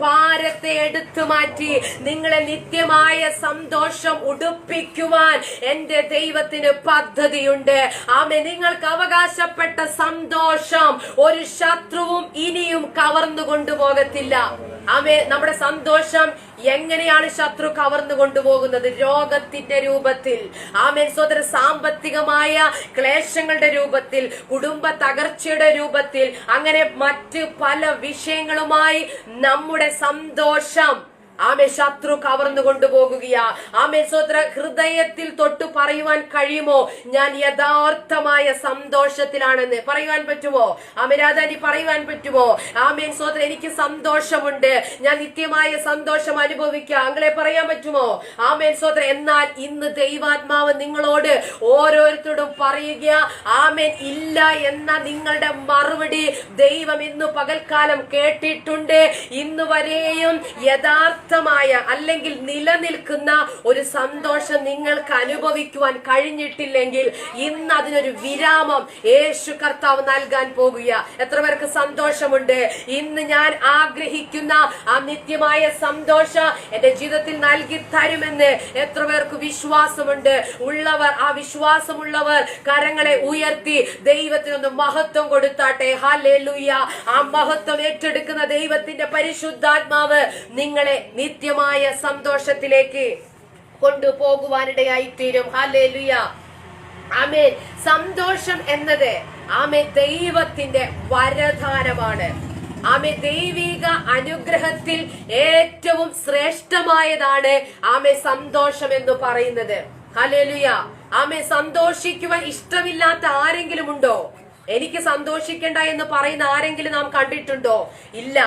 ഭാരത്തെ എടുത്തു മാറ്റി നിങ്ങളെ നിത്യമായ സന്തോഷം ഉടുപ്പിക്കുവാൻ എന്റെ ദൈവത്തിന് പദ്ധതിയുണ്ട്. ആമേൻ. നിങ്ങൾക്ക് അവകാശപ്പെട്ട സന്തോഷം ഒരു ശത്രുവും ഇനിയും കവർന്നു കൊണ്ടുപോകത്തില്ല. ആമേൻ. നമ്മുടെ സന്തോഷം എങ്ങനെയാണ് ശത്രു കവർന്നു കൊണ്ടുപോകുന്നത്? രോഗത്തിന്റെ രൂപത്തിൽ, ആമേൻ സോദര, സാമ്പത്തികമായ ക്ലേശങ്ങളുടെ രൂപത്തിൽ, കുടുംബ തകർച്ചയുടെ രൂപത്തിൽ, അങ്ങനെ മറ്റ് പല വിഷയങ്ങളുമായി നമ്മുടെ സന്തോഷം ആമേ ശത്രു കവർന്നു കൊണ്ടുപോകുകയാ. ആമേ സ്വത്ര, ഹൃദയത്തിൽ തൊട്ട് പറയുവാൻ കഴിയുമോ ഞാൻ യഥാർത്ഥമായ സന്തോഷത്തിലാണെന്ന്? പറയുവാൻ പറ്റുമോ? ആമേരാധാനി പറയുവാൻ പറ്റുമോ? ആമേൻ സ്വത്ര, എനിക്ക് സന്തോഷമുണ്ട്, ഞാൻ നിത്യമായ സന്തോഷം അനുഭവിക്കുക. അങ്ങനെ പറയാൻ പറ്റുമോ? ആമേൻ സ്വത്ര. എന്നാൽ ഇന്ന് ദൈവാത്മാവ് നിങ്ങളോട് ഓരോരുത്തരോടും പറയുക, ആമേൻ ഇല്ല എന്ന നിങ്ങളുടെ മറുപടി ദൈവം ഇന്ന് പകൽക്കാലം കേട്ടിട്ടുണ്ട്. ഇന്ന് വരെയും യഥാർത്ഥമായ അല്ലെങ്കിൽ നിലനിൽക്കുന്ന ഒരു സന്തോഷം നിങ്ങൾക്ക് അനുഭവിക്കുവാൻ കഴിഞ്ഞിട്ടില്ലെങ്കിൽ ഇന്ന് അതിനൊരു വിരാമം യേശു കർത്താവ് നൽകാൻ പോകുക. എത്ര പേർക്ക് സന്തോഷമുണ്ട്? ഇന്ന് ഞാൻ ആഗ്രഹിക്കുന്ന ആ നിത്യമായ സന്തോഷം എന്റെ ജീവിതത്തിൽ നൽകി തരുമെന്ന് എത്ര പേർക്ക് വിശ്വാസമുണ്ട്? ഉള്ളവർ, ആ വിശ്വാസമുള്ളവർ കരങ്ങളെ ഉയർത്തി ദൈവത്തിനൊന്ന് മഹത്വം കൊടുത്താട്ടെ. ഹല്ലേലൂയ. ആ മഹത്വം ഏറ്റെടുക്കുന്ന ദൈവത്തിന്റെ പരിശുദ്ധാത്മാവ് നിങ്ങളെ നിത്യമായ സന്തോഷത്തിലേക്ക് കൊണ്ടുപോകുവാനിടയായി തീരും. ഹല്ലേലൂയ. ആമേൻ. സന്തോഷം എന്നത് ആമേൻ ദൈവത്തിന്റെ വരദാനമാണ്. ആമേ ദൈവിക അനുഗ്രഹത്തിൽ ഏറ്റവും ശ്രേഷ്ഠമായതാണ് ആമേ സന്തോഷം എന്ന് പറയുന്നത്. ഹല്ലേലൂയ. ആമേ സന്തോഷിക്കുവാൻ ഇഷ്ടമില്ലാത്ത ആരെങ്കിലും ഉണ്ടോ? എനിക്ക് സന്തോഷിക്കണ്ട എന്ന് പറയുന്ന ആരെങ്കിലും നാം കണ്ടിട്ടുണ്ടോ? ഇല്ല.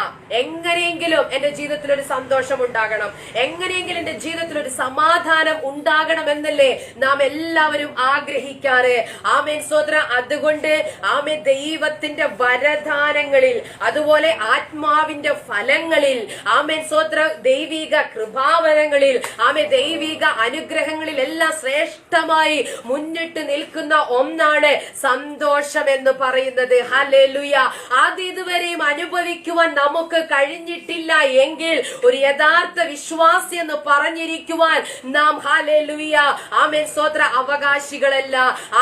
എങ്ങനെയെങ്കിലും എന്റെ ജീവിതത്തിൽ ഒരു സന്തോഷം ഉണ്ടാകണം, എങ്ങനെയെങ്കിലും എന്റെ ജീവിതത്തിൽ ഒരു സമാധാനം ഉണ്ടാകണം എന്നല്ലേ നാം എല്ലാവരും ആഗ്രഹിക്കാറ്. ആമേൻ സ്വോത്ര. അതുകൊണ്ട് ആമേ ദൈവത്തിന്റെ വരദാനങ്ങളിൽ, അതുപോലെ ആത്മാവിന്റെ ഫലങ്ങളിൽ, ആമേൻ സ്വോത്ര, ദൈവിക കൃപാവരങ്ങളിൽ, ആമേ ദൈവിക അനുഗ്രഹങ്ങളിൽ എല്ലാം ശ്രേഷ്ഠമായി മുന്നിട്ട് നിൽക്കുന്ന ഒന്നാണ് സന്തോഷം എന്ന് പറയുന്നത്. ഹല്ലേലൂയ. അത് ഇതുവരെയും അനുഭവിക്കുവാൻ നമുക്ക് കഴിഞ്ഞിട്ടില്ല എങ്കിൽ ഒരു യഥാർത്ഥ വിശ്വാസി എന്ന് പറഞ്ഞിരിക്കുവാൻ നാം ഹല്ലേലൂയ ആമേൻ സ്വോത്ര അവകാശികളല്ല.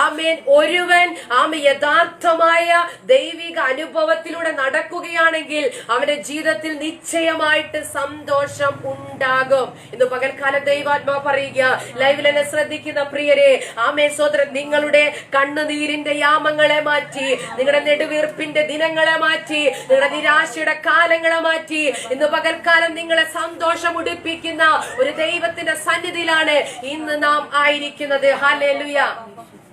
ആമേൻ. ഒരുവൻ യഥാർത്ഥമായ ദൈവിക അനുഭവത്തിലൂടെ നടക്കുകയാണെങ്കിൽ അവന്റെ ജീവിതത്തിൽ നിശ്ചയമായിട്ട് സന്തോഷം ഉണ്ടാകും. ഇന്ന് പകൽക്കാലം ദൈവാത്മാ പറയുക, ലൈവിൽ എന്നെ ശ്രദ്ധിക്കുന്ന പ്രിയരെ, ആമേൻ സ്വോത്ര, നിങ്ങളുടെ കണ്ണുനീരിന്റെ യാമങ്ങളെ മാറ്റി, നിങ്ങളുടെ നെടുവീർപ്പിന്റെ ദിനങ്ങളെ മാറ്റി, നിങ്ങളുടെ നിരാശയുടെ കാലങ്ങളെ മാറ്റി ഇന്ന് പകൽക്കാലം നിങ്ങളെ സന്തോഷം ഉടിപ്പിക്കുന്ന ഒരു ദൈവത്തിന്റെ സന്നിധിയിലാണ് ഇന്ന് നാം ആയിരിക്കുന്നത്. ഹല്ലേലൂയ.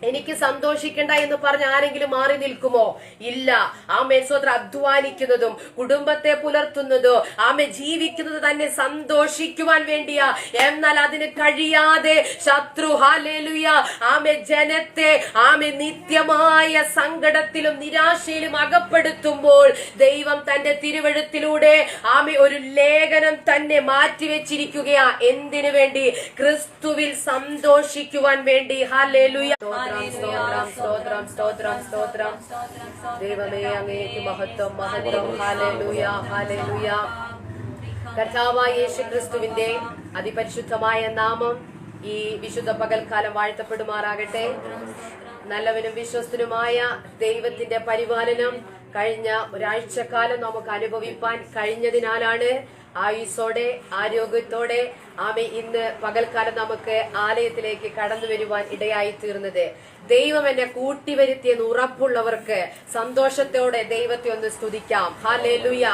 എനിക്ക് സന്തോഷിക്കണ്ട എന്ന് പറഞ്ഞ് ആരെങ്കിലും മാറി നിൽക്കുമോ? ഇല്ല. ആമേ സ്വത്ര, അധ്വാനിക്കുന്നതും കുടുംബത്തെ പുലർത്തുന്നതോ ആമേ ജീവിക്കുന്നത് തന്നെ സന്തോഷിക്കുവാൻ വേണ്ടിയാ. എന്നാൽ അതിന് കഴിയാതെ ശത്രു ഹല്ലേലൂയ ആമേ ജനത്തെ ആമേ നിത്യമായ സങ്കടത്തിലും നിരാശയിലും അകപ്പെടുത്തുമ്പോൾ ദൈവം തന്റെ തിരുവെഴുത്തിലൂടെ ആമേ ഒരു ലേഖനം തന്നെ മാറ്റിവെച്ചിരിക്കുകയാ. എന്തിനു വേണ്ടി? ക്രിസ്തുവിൽ സന്തോഷിക്കുവാൻ വേണ്ടി. ഹല്ലേലൂയ. സ്തോത്രം, സ്തോത്രം, സ്തോത്രം, സ്തോത്രം. ദൈവമേ അങ്ങേക്ക് മഹത്വം, മഹത്വം. Hallelujah, hallelujah. കർത്താവായ യേശു ക്രിസ്തുവിന്റെ അതിപരിശുദ്ധമായ നാമം ഈ വിശുദ്ധ പകൽക്കാലം വാഴ്ത്തപ്പെടുമാറാകട്ടെ. നല്ലവനും വിശ്വസ്തനുമായ ദൈവത്തിന്റെ പരിപാലനം കഴിഞ്ഞ ഒരാഴ്ചക്കാലം നമുക്ക് അനുഭവിപ്പാൻ കഴിഞ്ഞതിനാലാണ് ആയുസ്സോടെ ആരോഗ്യത്തോടെ ആമേ ഇന്ന് പകൽക്കാലം നമുക്ക് ആലയത്തിലേക്ക് കടന്നു വരുവാൻ ഇടയായി തീർന്നത്. ദൈവം എന്നെ കൂട്ടിവരുത്തിയെന്ന് ഉറപ്പുള്ളവർക്ക് സന്തോഷത്തോടെ ദൈവത്തെ ഒന്ന് സ്തുതിക്കാം. ഹല്ലേലൂയ.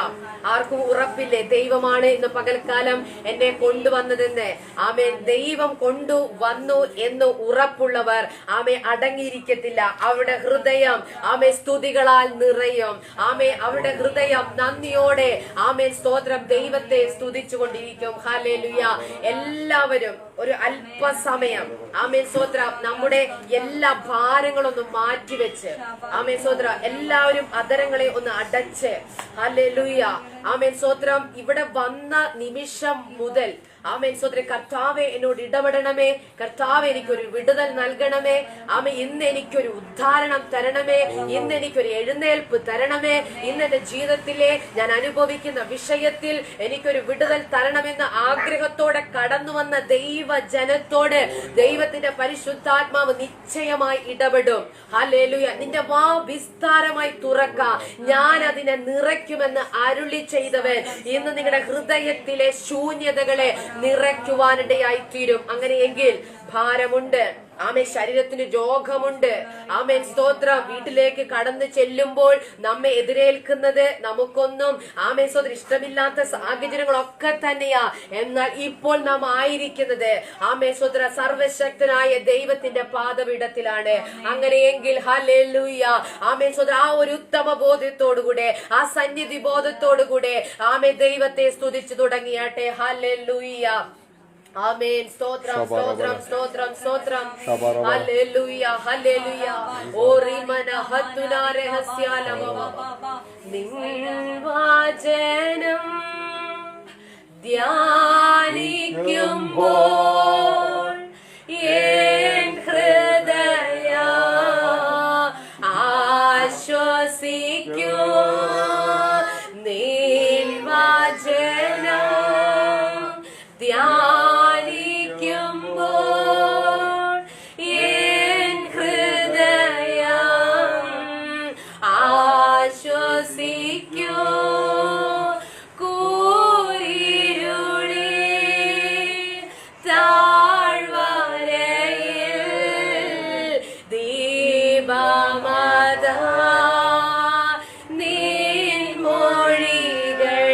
ആർക്കും ഉറപ്പില്ലേ ദൈവമാണ് ഇന്ന് പകൽക്കാലം എന്നെ കൊണ്ടുവന്നതെന്ന്? ആമേ ദൈവം കൊണ്ടുവന്നു എന്ന് ഉറപ്പുള്ളവർ ആമേ അടങ്ങിയിരിക്കത്തില്ല. അവരുടെ ഹൃദയം ആമേ സ്തുതികളാൽ നിറയും. ആമേ അവരുടെ ഹൃദയം നന്ദിയോടെ ആമേ സ്തോത്രം ദൈവത്തെ സ്തുതിച്ചുകൊണ്ടിരിക്കും. ഹല്ലേലൂയ. എല്ലാവരും ഒരു അല്പസമയം ആമേ സ്തോത്രം നമ്മുടെ എല്ലാ ഭാരങ്ങളൊന്നും മാറ്റിവെച്ച് ആമേ സ്തോത്രം എല്ലാവരും അധരങ്ങളെ ഒന്ന് അടച്ച് ഹല്ലേലൂയ ആമേൻ സ്തോത്രം. ഇവിടെ വന്ന നിമിഷം മുതൽ ആമേൻ സ്തോത്രം, കർത്താവെ എന്നോട് ഇടപെടണമേ, കർത്താവ് എനിക്കൊരു വിടുതൽ നൽകണമേ, ആമേ ഇന്ന് എനിക്കൊരു ഉദ്ധാരണം തരണമേ, ഇന്ന് എനിക്കൊരു എഴുന്നേൽപ്പ് തരണമേ, ഇന്ന് എന്റെ ജീവിതത്തിലെ ഞാൻ അനുഭവിക്കുന്ന വിഷയത്തിൽ എനിക്കൊരു വിടുതൽ തരണമെന്ന ആഗ്രഹത്തോടെ കടന്നു വന്ന ദൈവജനത്തോട് ദൈവത്തിന്റെ പരിശുദ്ധാത്മാവ് നിശ്ചയമായി ഇടപെടും. ഹല്ലേലൂയ. നിന്റെ വാ വിസ്താരമായി തുറക്ക, ഞാൻ അതിനെ നിറയ്ക്കുമെന്ന് അരുളി ചെയ്തവൻ ഇന്ന് നിങ്ങളുടെ ഹൃദയത്തിലെ ശൂന്യതകളെ നിറയ്ക്കുവാനിടയായി തീരും. അങ്ങനെയെങ്കിൽ ഭാരമുണ്ട്, ആമേ ശരീരത്തിന് രോഗമുണ്ട്, ആമേൻ സ്തോത്രം, വീട്ടിലേക്ക് കടന്നു ചെല്ലുമ്പോൾ നമ്മെ എതിരേൽക്കുന്നത് നമുക്കൊന്നും ആമേൻ സ്തോത്രം ഇഷ്ടമില്ലാത്ത സാഹചര്യങ്ങളൊക്കെ തന്നെയാ. എന്നാൽ ഇപ്പോൾ നാം ആയിരിക്കുന്നത് ആമേൻ സ്തോത്രം സർവശക്തനായ ദൈവത്തിന്റെ പാദപീഠത്തിലാണ്. അങ്ങനെയെങ്കിൽ ഹല്ലേലൂയ, ആമേൻ സ്തോത്രം, ആ ഒരു ഉത്തമ ബോധ്യത്തോടുകൂടെ, ആ സന്നിധി ബോധത്തോടുകൂടെ ആമേ ദൈവത്തെ സ്തുതിച്ചു തുടങ്ങിയാട്ടെ. ഹല്ലേലൂയ. ആമേൻ സ്തോത്രം സ്തോത്രം സ്തോത്രം സ്തോത്രം. Hallelujah hallelujah. ഓറിമന ഹത്തുനാ രഹസ്യാലമ നിൻവാചനം ധ്യാനിക്കുമ്പോൾ എൻ ഹൃദയ ആശ്വസിക്കൂ. നിൻവാചനം ധ്യാനിക്കുമ്പോൾ എൻ ഹൃദയം ആശ്വസിക്കൂ. കൂരിരുളിൽ താഴ്വരയിൽ ദീപമതാ നിൻ മൊഴികൾ.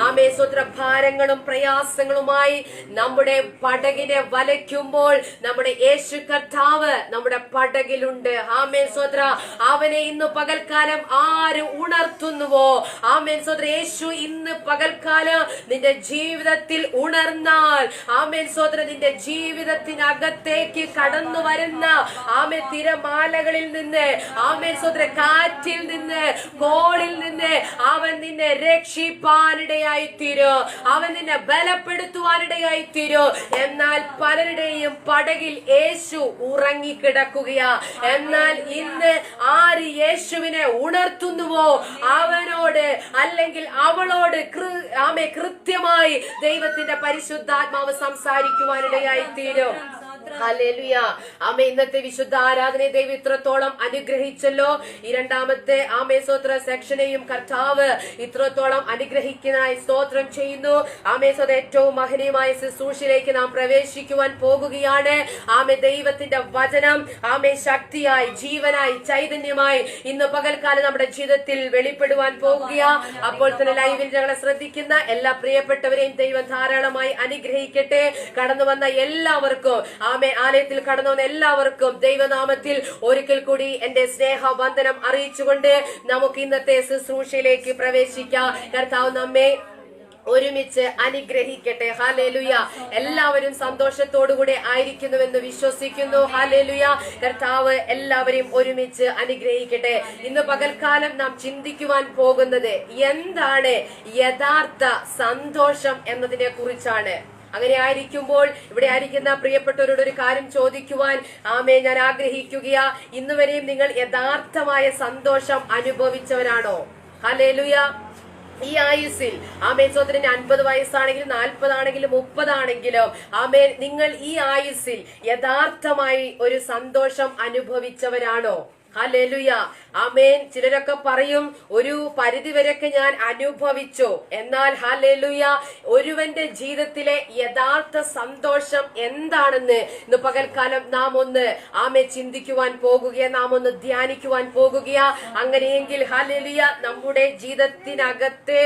ആമേ സ്വത്ര ഭാരങ്ങളും പ്രയാസങ്ങളുമായി നമ്മുടെ പടകിനെ വലയ്ക്കുമ്പോൾ നമ്മുടെ യേശു കർത്താവ് നമ്മുടെ പടകിലുണ്ട്. ആമേ സ്വത്ര അവനെ ഇന്ന് പകൽക്കാലം ആര് ഉണർത്തുന്നുവോ, ആമേൻ സ്വത്ര യേശു ഇന്ന് പകൽക്കാലം നിന്റെ ജീവിതത്തിൽ ഉണർന്നാൽ, ആമേൻ സ്വത്ര നിന്റെ ജീവിതത്തിനകത്തേക്ക് കടന്നു വരുന്ന ആമേ തിരമാലകളിൽ നിന്ന്, ആമേൻ സ്വത്ര കാറ്റിൽ നിന്ന്, കോളിൽ നിന്ന് അവൻ നിന്നെ രക്ഷിപ്പാനിടയായി തീരോ, അവൻ നിന്നെ ബലപ്പെടുത്തുവാനിടയായി തീരോ. എന്നാൽ പലരുടെയും പടകിൽ യേശു ഉറങ്ങിക്കിടക്കുകയാ. എന്നാൽ ഇന്ന് ആര് യേശുവിനെ ഉണർത്തുന്നുവോ അവനോട് അല്ലെങ്കിൽ അവളോട് ആമേ കൃത്യമായി ദൈവത്തിന്റെ പരിശുദ്ധാത്മാവ് സംസാരിക്കുവാനിടയായി തീരും. ഹല്ലേലൂയ. ആമേ ഇന്നത്തെ വിശുദ്ധ ആരാധനയെ ദൈവം ഇത്രത്തോളം അനുഗ്രഹിച്ചല്ലോ. ഈ രണ്ടാമത്തെ ആമേ സ്തോത്ര സെക്ഷനെയും കർത്താവ് ഇത്രത്തോളം അനുഗ്രഹിക്കുന്നതായി സ്തോത്രം ചെയ്യുന്നു. ആമേ സ്വത ഏറ്റവും മഹനീയമായ ശുശ്രൂഷയിലേക്ക് നാം പ്രവേശിക്കുവാൻ പോകുകയാണ്. ആമേ ദൈവത്തിന്റെ വചനം ആമേ ശക്തിയായി, ജീവനായി, ചൈതന്യമായി ഇന്ന് പകൽക്കാലം നമ്മുടെ ജീവിതത്തിൽ വെളിപ്പെടുവാൻ പോകുകയാ. അപ്പോൾ തന്നെ ലൈവിൽ ഞങ്ങളെ ശ്രദ്ധിക്കുന്ന എല്ലാ പ്രിയപ്പെട്ടവരെയും ദൈവം ധാരാളമായി അനുഗ്രഹിക്കട്ടെ. കടന്നു വന്ന എല്ലാവർക്കും ആമേ ആലയത്തിൽ കടന്നു വന്ന എല്ലാവർക്കും ദൈവനാമത്തിൽ ഒരിക്കൽ കൂടി എന്റെ സ്നേഹവന്ദനം അറിയിച്ചുകൊണ്ട് നമുക്ക് ഇന്നത്തെ ശുശ്രൂഷയിലേക്ക് പ്രവേശിക്കാം. കർത്താവ് നമ്മെ ഒരുമിച്ച് അനുഗ്രഹിക്കട്ടെ. ഹല്ലേലൂയ. എല്ലാവരും സന്തോഷത്തോടുകൂടെ ആയിരിക്കുന്നുവെന്ന് വിശ്വസിക്കുന്നു. ഹല്ലേലൂയ. കർത്താവ് എല്ലാവരെയും ഒരുമിച്ച് അനുഗ്രഹിക്കട്ടെ. ഇന്ന് പകൽക്കാലം നാം ചിന്തിക്കുവാൻ പോകുന്നത് എന്താണ് യഥാർത്ഥ സന്തോഷം എന്നതിനെ കുറിച്ചാണ്. അങ്ങനെ ആയിരിക്കുമ്പോൾ ഇവിടെ ആയിരിക്കുന്ന പ്രിയപ്പെട്ടവരോട് ഒരു കാര്യം ചോദിക്കുവാൻ ഞാൻ ആഗ്രഹിക്കുകയാ. ഇന്നുവരെയും നിങ്ങൾ യഥാർത്ഥമായ സന്തോഷം അനുഭവിച്ചവരാണോ? ഹല്ലേലൂയ. ഈ ആയുസ്സിൽ സോദരന് 50 വയസ്സാണെങ്കിലും 40 ആണെങ്കിലും 30 ആണെങ്കിലും നിങ്ങൾ ഈ ആയുസ്സിൽ യഥാർത്ഥമായി ഒരു സന്തോഷം അനുഭവിച്ചവരാണോ? ഹല്ലേലൂയ. ആമേൻ. ചിലരൊക്കെ പറയും ഒരു പരിധിവരെയൊക്കെ ഞാൻ അനുഭവിച്ചു. എന്നാൽ ഹല്ലേലൂയ, ഒരുവന്റെ ജീവിതത്തിലെ യഥാർത്ഥ സന്തോഷം എന്താണെന്ന് ഇന്ന് പകൽക്കാലം നാം ഒന്ന് ചിന്തിക്കുവാൻ പോകുകയാ, നാം ഒന്ന് ധ്യാനിക്കുവാൻ പോകുകയാ. അങ്ങനെയെങ്കിൽ ഹല്ലേലൂയ, നമ്മുടെ ജീവിതത്തിനകത്ത്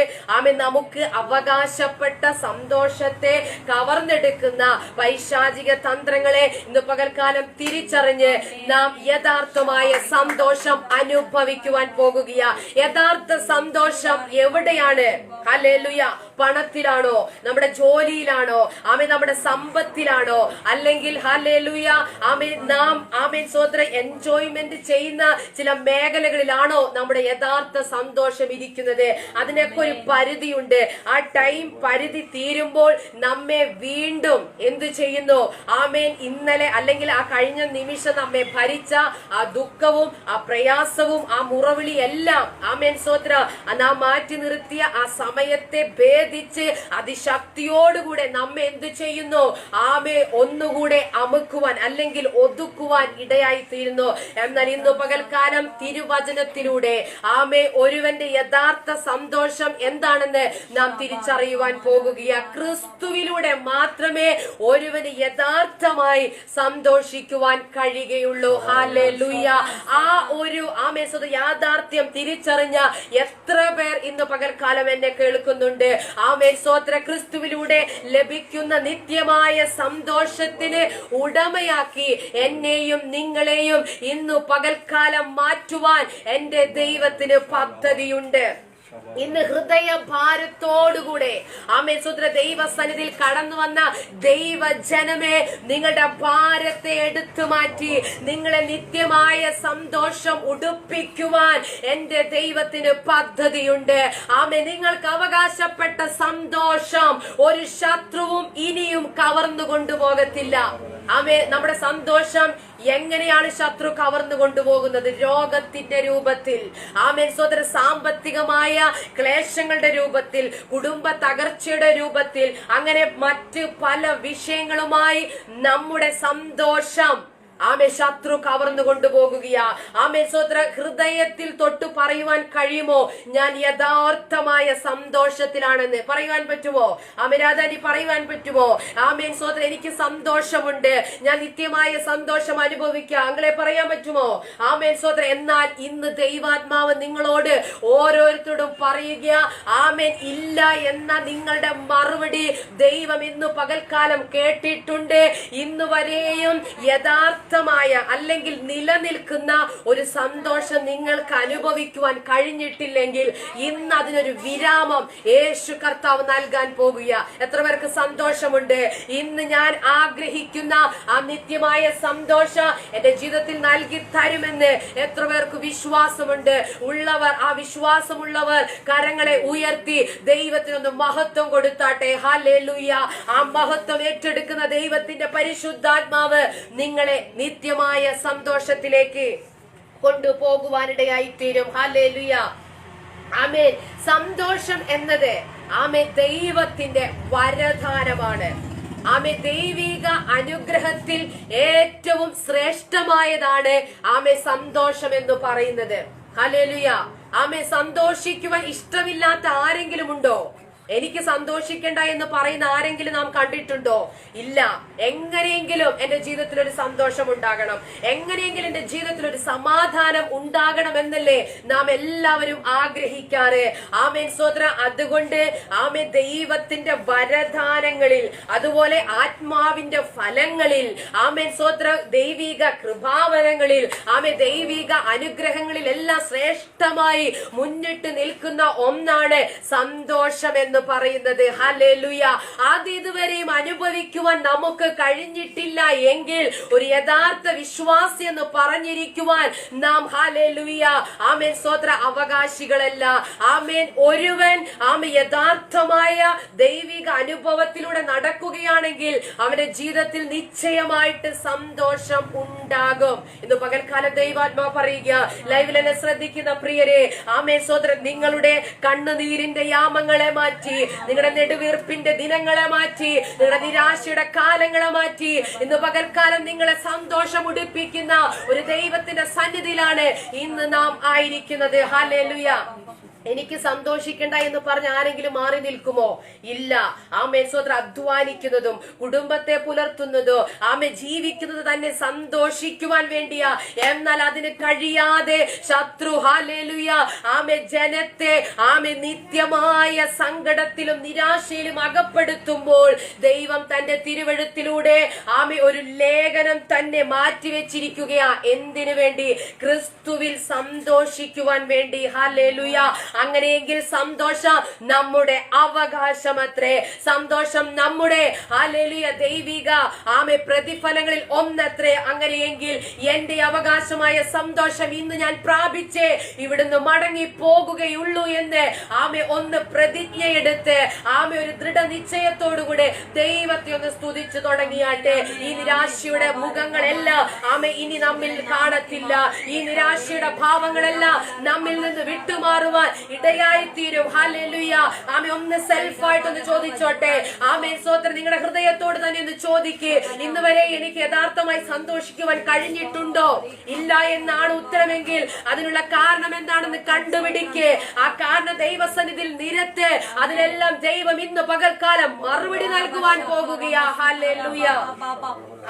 നമുക്ക് അവകാശപ്പെട്ട സന്തോഷത്തെ കവർന്നെടുക്കുന്ന പൈശാചിക തന്ത്രങ്ങളെ ഇന്ന് പകൽക്കാലം തിരിച്ചറിഞ്ഞ് നാം യഥാർത്ഥമായ സന്തോഷം അനുഭവിക്കുവാൻ പോകുകയാ. യഥാർത്ഥ സന്തോഷം എവിടെയാണ്? ഹല്ലേലൂയ. പണത്തിലാണോ? നമ്മുടെ ജോലിയിലാണോ? നമ്മുടെ സമ്പത്തിലാണോ? അല്ലെങ്കിൽ ഹല്ലേലൂയ നാം സ്വതന്ത്ര എൻജോയ്മെന്റ് ചെയ്യുന്ന ചില മേഖലകളിലാണോ നമ്മുടെ യഥാർത്ഥ സന്തോഷം ഇരിക്കുന്നത്? അതിനൊക്കെ ഒരു പരിധിയുണ്ട്. ആ ടൈം പരിധി തീരുമ്പോൾ നമ്മെ വീണ്ടും എന്ത് ചെയ്യുന്നു? ഇന്നലെ അല്ലെങ്കിൽ ആ കഴിഞ്ഞ നിമിഷം നമ്മെ ഭരിച്ച ആ ദുഃഖവും ആ പ്രയാസവും ആ മുറവിളി എല്ലാം സ്വത്ര നാം മാറ്റി നിർത്തിയ ആ സമയത്തെ ഭേദിച്ച് അതിശക്തിയോടുകൂടെ നമ്മെ എന്ത് ചെയ്യുന്നു? ഒന്നുകൂടെ അമുക്കുവാൻ അല്ലെങ്കിൽ ഒതുക്കുവാൻ ഇടയായി തീരുന്നു. എന്നാൽ ഇന്ന് പകൽക്കാലം തിരുവചനത്തിലൂടെ ഒരുവന്റെ യഥാർത്ഥ സന്തോഷം എന്താണെന്ന് നാം തിരിച്ചറിയുവാൻ പോകുകയാ. ക്രിസ്തുവിലൂടെ മാത്രമേ ഒരുവന് യഥാർത്ഥമായി സന്തോഷിക്കുവാൻ കഴിയുകയുള്ളൂ. ഹല്ലേലൂയ. ആ ഒരു യാഥാർത്ഥ്യം തിരിച്ചറിഞ്ഞ എത്ര പേർ ഇന്ന് പകൽക്കാലം എന്നെ കേൾക്കുന്നുണ്ട്? സ്വോത്ര ക്രിസ്തുവിലൂടെ ലഭിക്കുന്ന നിത്യമായ സന്തോഷത്തിന് ഉടമയാക്കി എന്നെയും നിങ്ങളെയും ഇന്ന് പകൽക്കാലം മാറ്റുവാൻ എന്റെ ദൈവത്തിന് പദ്ധതിയുണ്ട്. ഇന്ന് ഹൃദയ ഭാരത്തോടുകൂടെ സ്വത്ര ദൈവസന്നിധിയിൽ കടന്നു വന്ന ദൈവജനമേ, നിങ്ങളുടെ ഭാരത്തെ എടുത്തു മാറ്റി നിങ്ങളെ നിത്യമായ സന്തോഷം ഉടുപ്പിക്കുവാൻ എന്റെ ദൈവത്തിന് പദ്ധതിയുണ്ട്. നിങ്ങൾക്ക് അവകാശപ്പെട്ട സന്തോഷം ഒരു ശത്രുവും ഇനിയും കവർന്നു കൊണ്ടുപോകത്തില്ല. നമ്മുടെ സന്തോഷം എങ്ങനെയാണ് ശത്രു കവർന്നു കൊണ്ടുപോകുന്നത്? രോഗത്തിന്റെ രൂപത്തിൽ, സ്വതന്ത്ര സാമ്പത്തികമായ ക്ലേശങ്ങളുടെ രൂപത്തിൽ, കുടുംബ തകർച്ചയുടെ രൂപത്തിൽ, അങ്ങനെ മറ്റ് പല വിഷയങ്ങളുമായി നമ്മുടെ സന്തോഷം ശത്രു കവർന്നു കൊണ്ടുപോകുകയാ. സ്വത്ര ഹൃദയത്തിൽ തൊട്ട് പറയുവാൻ കഴിയുമോ ഞാൻ യഥാർത്ഥമായ സന്തോഷത്തിലാണെന്ന്? പറയുവാൻ പറ്റുമോ? രാധാനി പറയുവാൻ പറ്റുമോ? സ്വത്ര എനിക്ക് സന്തോഷമുണ്ട്, ഞാൻ നിത്യമായ സന്തോഷം അനുഭവിക്കാം. അങ്ങളെ പറയാൻ പറ്റുമോ? സ്വത്ര എന്നാൽ ഇന്ന് ദൈവാത്മാവ് നിങ്ങളോട് ഓരോരുത്തരോടും പറയുക, ഇല്ല എന്ന നിങ്ങളുടെ മറുപടി ദൈവം ഇന്ന് പകൽക്കാലം കേട്ടിട്ടുണ്ട്. ഇന്ന് വരെയും യഥാർത്ഥ അല്ലെങ്കിൽ നിലനിൽക്കുന്ന ഒരു സന്തോഷം നിങ്ങൾക്ക് അനുഭവിക്കുവാൻ കഴിഞ്ഞിട്ടില്ലെങ്കിൽ ഇന്ന് അതിനൊരു വിരാമം യേശു കർത്താവ് നൽകാൻ പോകുക. എത്ര പേർക്ക് സന്തോഷമുണ്ട്? ഇന്ന് ഞാൻ ആഗ്രഹിക്കുന്ന ആ നിത്യമായ സന്തോഷം എന്റെ ജീവിതത്തിൽ നൽകി തരുമെന്ന് എത്ര പേർക്ക് വിശ്വാസമുണ്ട്? ഉള്ളവർ, ആ വിശ്വാസമുള്ളവർ കരങ്ങളെ ഉയർത്തി ദൈവത്തിനൊന്ന് മഹത്വം കൊടുത്താട്ടെ. ഹല്ലേലൂയ. ആ മഹത്വം ഏറ്റെടുക്കുന്ന ദൈവത്തിന്റെ പരിശുദ്ധാത്മാവ് നിങ്ങളെ നിത്യമായ സന്തോഷത്തിലേക്ക് കൊണ്ടുപോകുവാനിടയായി തീരും. ഹല്ലേലൂയ. ആമേൻ. സന്തോഷം എന്നത് ദൈവത്തിന്റെ വരദാനമാണ്. ദൈവിക അനുഗ്രഹത്തിൽ ഏറ്റവും ശ്രേഷ്ഠമായതാണ് സന്തോഷം എന്ന് പറയുന്നത്. ഹല്ലേലൂയ. സന്തോഷിക്കുവാൻ ഇഷ്ടമില്ലാത്ത ആരെങ്കിലും ഉണ്ടോ? എനിക്ക് സന്തോഷിക്കണ്ട എന്ന് പറയുന്ന ആരെങ്കിലും നാം കണ്ടിട്ടുണ്ടോ? ഇല്ല. എങ്ങനെയെങ്കിലും എന്റെ ജീവിതത്തിൽ ഒരു സന്തോഷം ഉണ്ടാകണം, എങ്ങനെയെങ്കിലും എന്റെ ജീവിതത്തിൽ ഒരു സമാധാനം ഉണ്ടാകണം എന്നല്ലേ നാം എല്ലാവരും ആഗ്രഹിക്കാറ്. ആമേൻ സ്തോത്രം. അതുകൊണ്ട് ആമേൻ ദൈവത്തിന്റെ വരദാനങ്ങളിൽ, അതുപോലെ ആത്മാവിന്റെ ഫലങ്ങളിൽ, ആമേൻ സ്തോത്രം, ദൈവിക കൃപാവരങ്ങളിൽ, ആമേൻ ദൈവിക അനുഗ്രഹങ്ങളിൽ എല്ലാം ശ്രേഷ്ഠമായി മുന്നിട്ട് നിൽക്കുന്ന ഒന്നാണ് സന്തോഷം എന്ന് പറയുന്നത്. ഹല്ലേലൂയ. അത് ഇതുവരെയും അനുഭവിക്കുവാൻ നമുക്ക് കഴിഞ്ഞിട്ടില്ല എങ്കിൽ ഒരു യഥാർത്ഥ വിശ്വാസി എന്ന് പറഞ്ഞിരിക്കുവാൻ നാം ഹല്ലേലൂയ ആമേൻ സ്തോത്ര അവകാശികളല്ല. ആമേൻ ഒരുവൻ ആമേൻ യഥാർത്ഥമായ ദൈവിക അനുഭവത്തിലൂടെ നടക്കുകയാണെങ്കിൽ അവന്റെ ജീവിതത്തിൽ നിശ്ചയമായിട്ട് സന്തോഷം ഉണ്ടാകും. ഇന്ന് പകൽക്കാലം ദൈവാത്മാ പറയുക, ലൈവിൽ എന്നെ ശ്രദ്ധിക്കുന്ന പ്രിയരെ, ആമേൻ സ്തോത്രം, നിങ്ങളുടെ കണ്ണുനീരിന്റെ യാമങ്ങളെ മാറ്റി, നിങ്ങളുടെ നെടുവീർപ്പിന്റെ ദിനങ്ങളെ മാറ്റി, നിങ്ങളുടെ നിരാശയുടെ കാലങ്ങളെ മാറ്റി ഇന്ന് പകൽക്കാലം നിങ്ങളെ സന്തോഷം ഉടിപ്പിക്കുന്ന ഒരു ദൈവത്തിന്റെ സന്നിധിയിലാണ് ഇന്ന് നാം ആയിരിക്കുന്നത്. ഹല്ലേലൂയ. എനിക്ക് സന്തോഷിക്കണ്ട എന്ന് പറഞ്ഞ് ആരെങ്കിലും മാറി നിൽക്കുമോ? ഇല്ല. ആമേൻ സ്തോത്രം. അധ്വാനിക്കുന്നതും കുടുംബത്തെ പുലർത്തുന്നതും ആമേ ജീവിക്കുന്നത് തന്നെ സന്തോഷിക്കുവാൻ വേണ്ടിയാ. എന്നാൽ അതിന് കഴിയാതെ ശത്രു ഹല്ലേലൂയ ആമേ ജനത്തെ ആമേ നിത്യമായ സങ്കടത്തിലും നിരാശയിലും അകപ്പെടുത്തുമ്പോൾ ദൈവം തന്റെ തിരുവെഴുത്തിലൂടെ ആമേ ഒരു ലേഖനം തന്നെ മാറ്റിവെച്ചിരിക്കുകയാ. എന്തിനു വേണ്ടി? ക്രിസ്തുവിൽ സന്തോഷിക്കുവാൻ വേണ്ടി. ഹല്ലേലൂയ. അങ്ങനെയെങ്കിൽ സന്തോഷം നമ്മുടെ അവകാശമത്രേ. സന്തോഷം നമ്മുടെ ഹല്ലേലൂയ ദൈവിക ആമേ പ്രതിഫലങ്ങളിൽ ഒന്നത്രേ. അങ്ങനെയെങ്കിൽ എന്റെ അവകാശമായ സന്തോഷം ഇന്ന് ഞാൻ പ്രാപിച്ചേ ഇവിടുന്ന് മടങ്ങി പോകുകയുള്ളൂ എന്ന് ആമേ ഒന്ന് പ്രതിജ്ഞയെടുത്ത് ആമേ ഒരു ദൃഢനിശ്ചയത്തോടുകൂടെ ദൈവത്തെ ഒന്ന് സ്തുതിച്ചു തുടങ്ങിയാട്ടെ. ഈ നിരാശയുടെ മുഖങ്ങളെല്ലാം ആമേ ഇനി നമ്മിൽ കാണത്തില്ല. ഈ നിരാശയുടെ ഭാവങ്ങളെല്ലാം നമ്മിൽ നിന്ന് വിട്ടുമാറുവാൻ ഇടയായി തീരും. ഹല്ലേലൂയ. ആമേ ഒന്ന് സെൽഫായിട്ടൊന്ന് ചോദിച്ചോട്ടെ. ആമേൻ സ്തോത്രം. നിങ്ങളുടെ ഹൃദയത്തോട് തന്നെ ഒന്ന് ചോദിക്ക്, ഇന്ന് വരെ എനിക്ക് യഥാർത്ഥമായി സന്തോഷിക്കുവാൻ കഴിഞ്ഞിട്ടുണ്ടോ? ഇല്ല എന്നാണ് ഉത്തരമെങ്കിൽ അതിനുള്ള കാരണം എന്താണെന്ന് കണ്ടുപിടിക്ക്. ആ കാരണം ദൈവസന്നിധിയിൽ നിരത്ത്. അതിനെല്ലാം ദൈവം ഇന്ന് പകൽക്കാലം മറുപടി നൽകുവാൻ പോകുകയാ. ഹല്ലേലൂയ.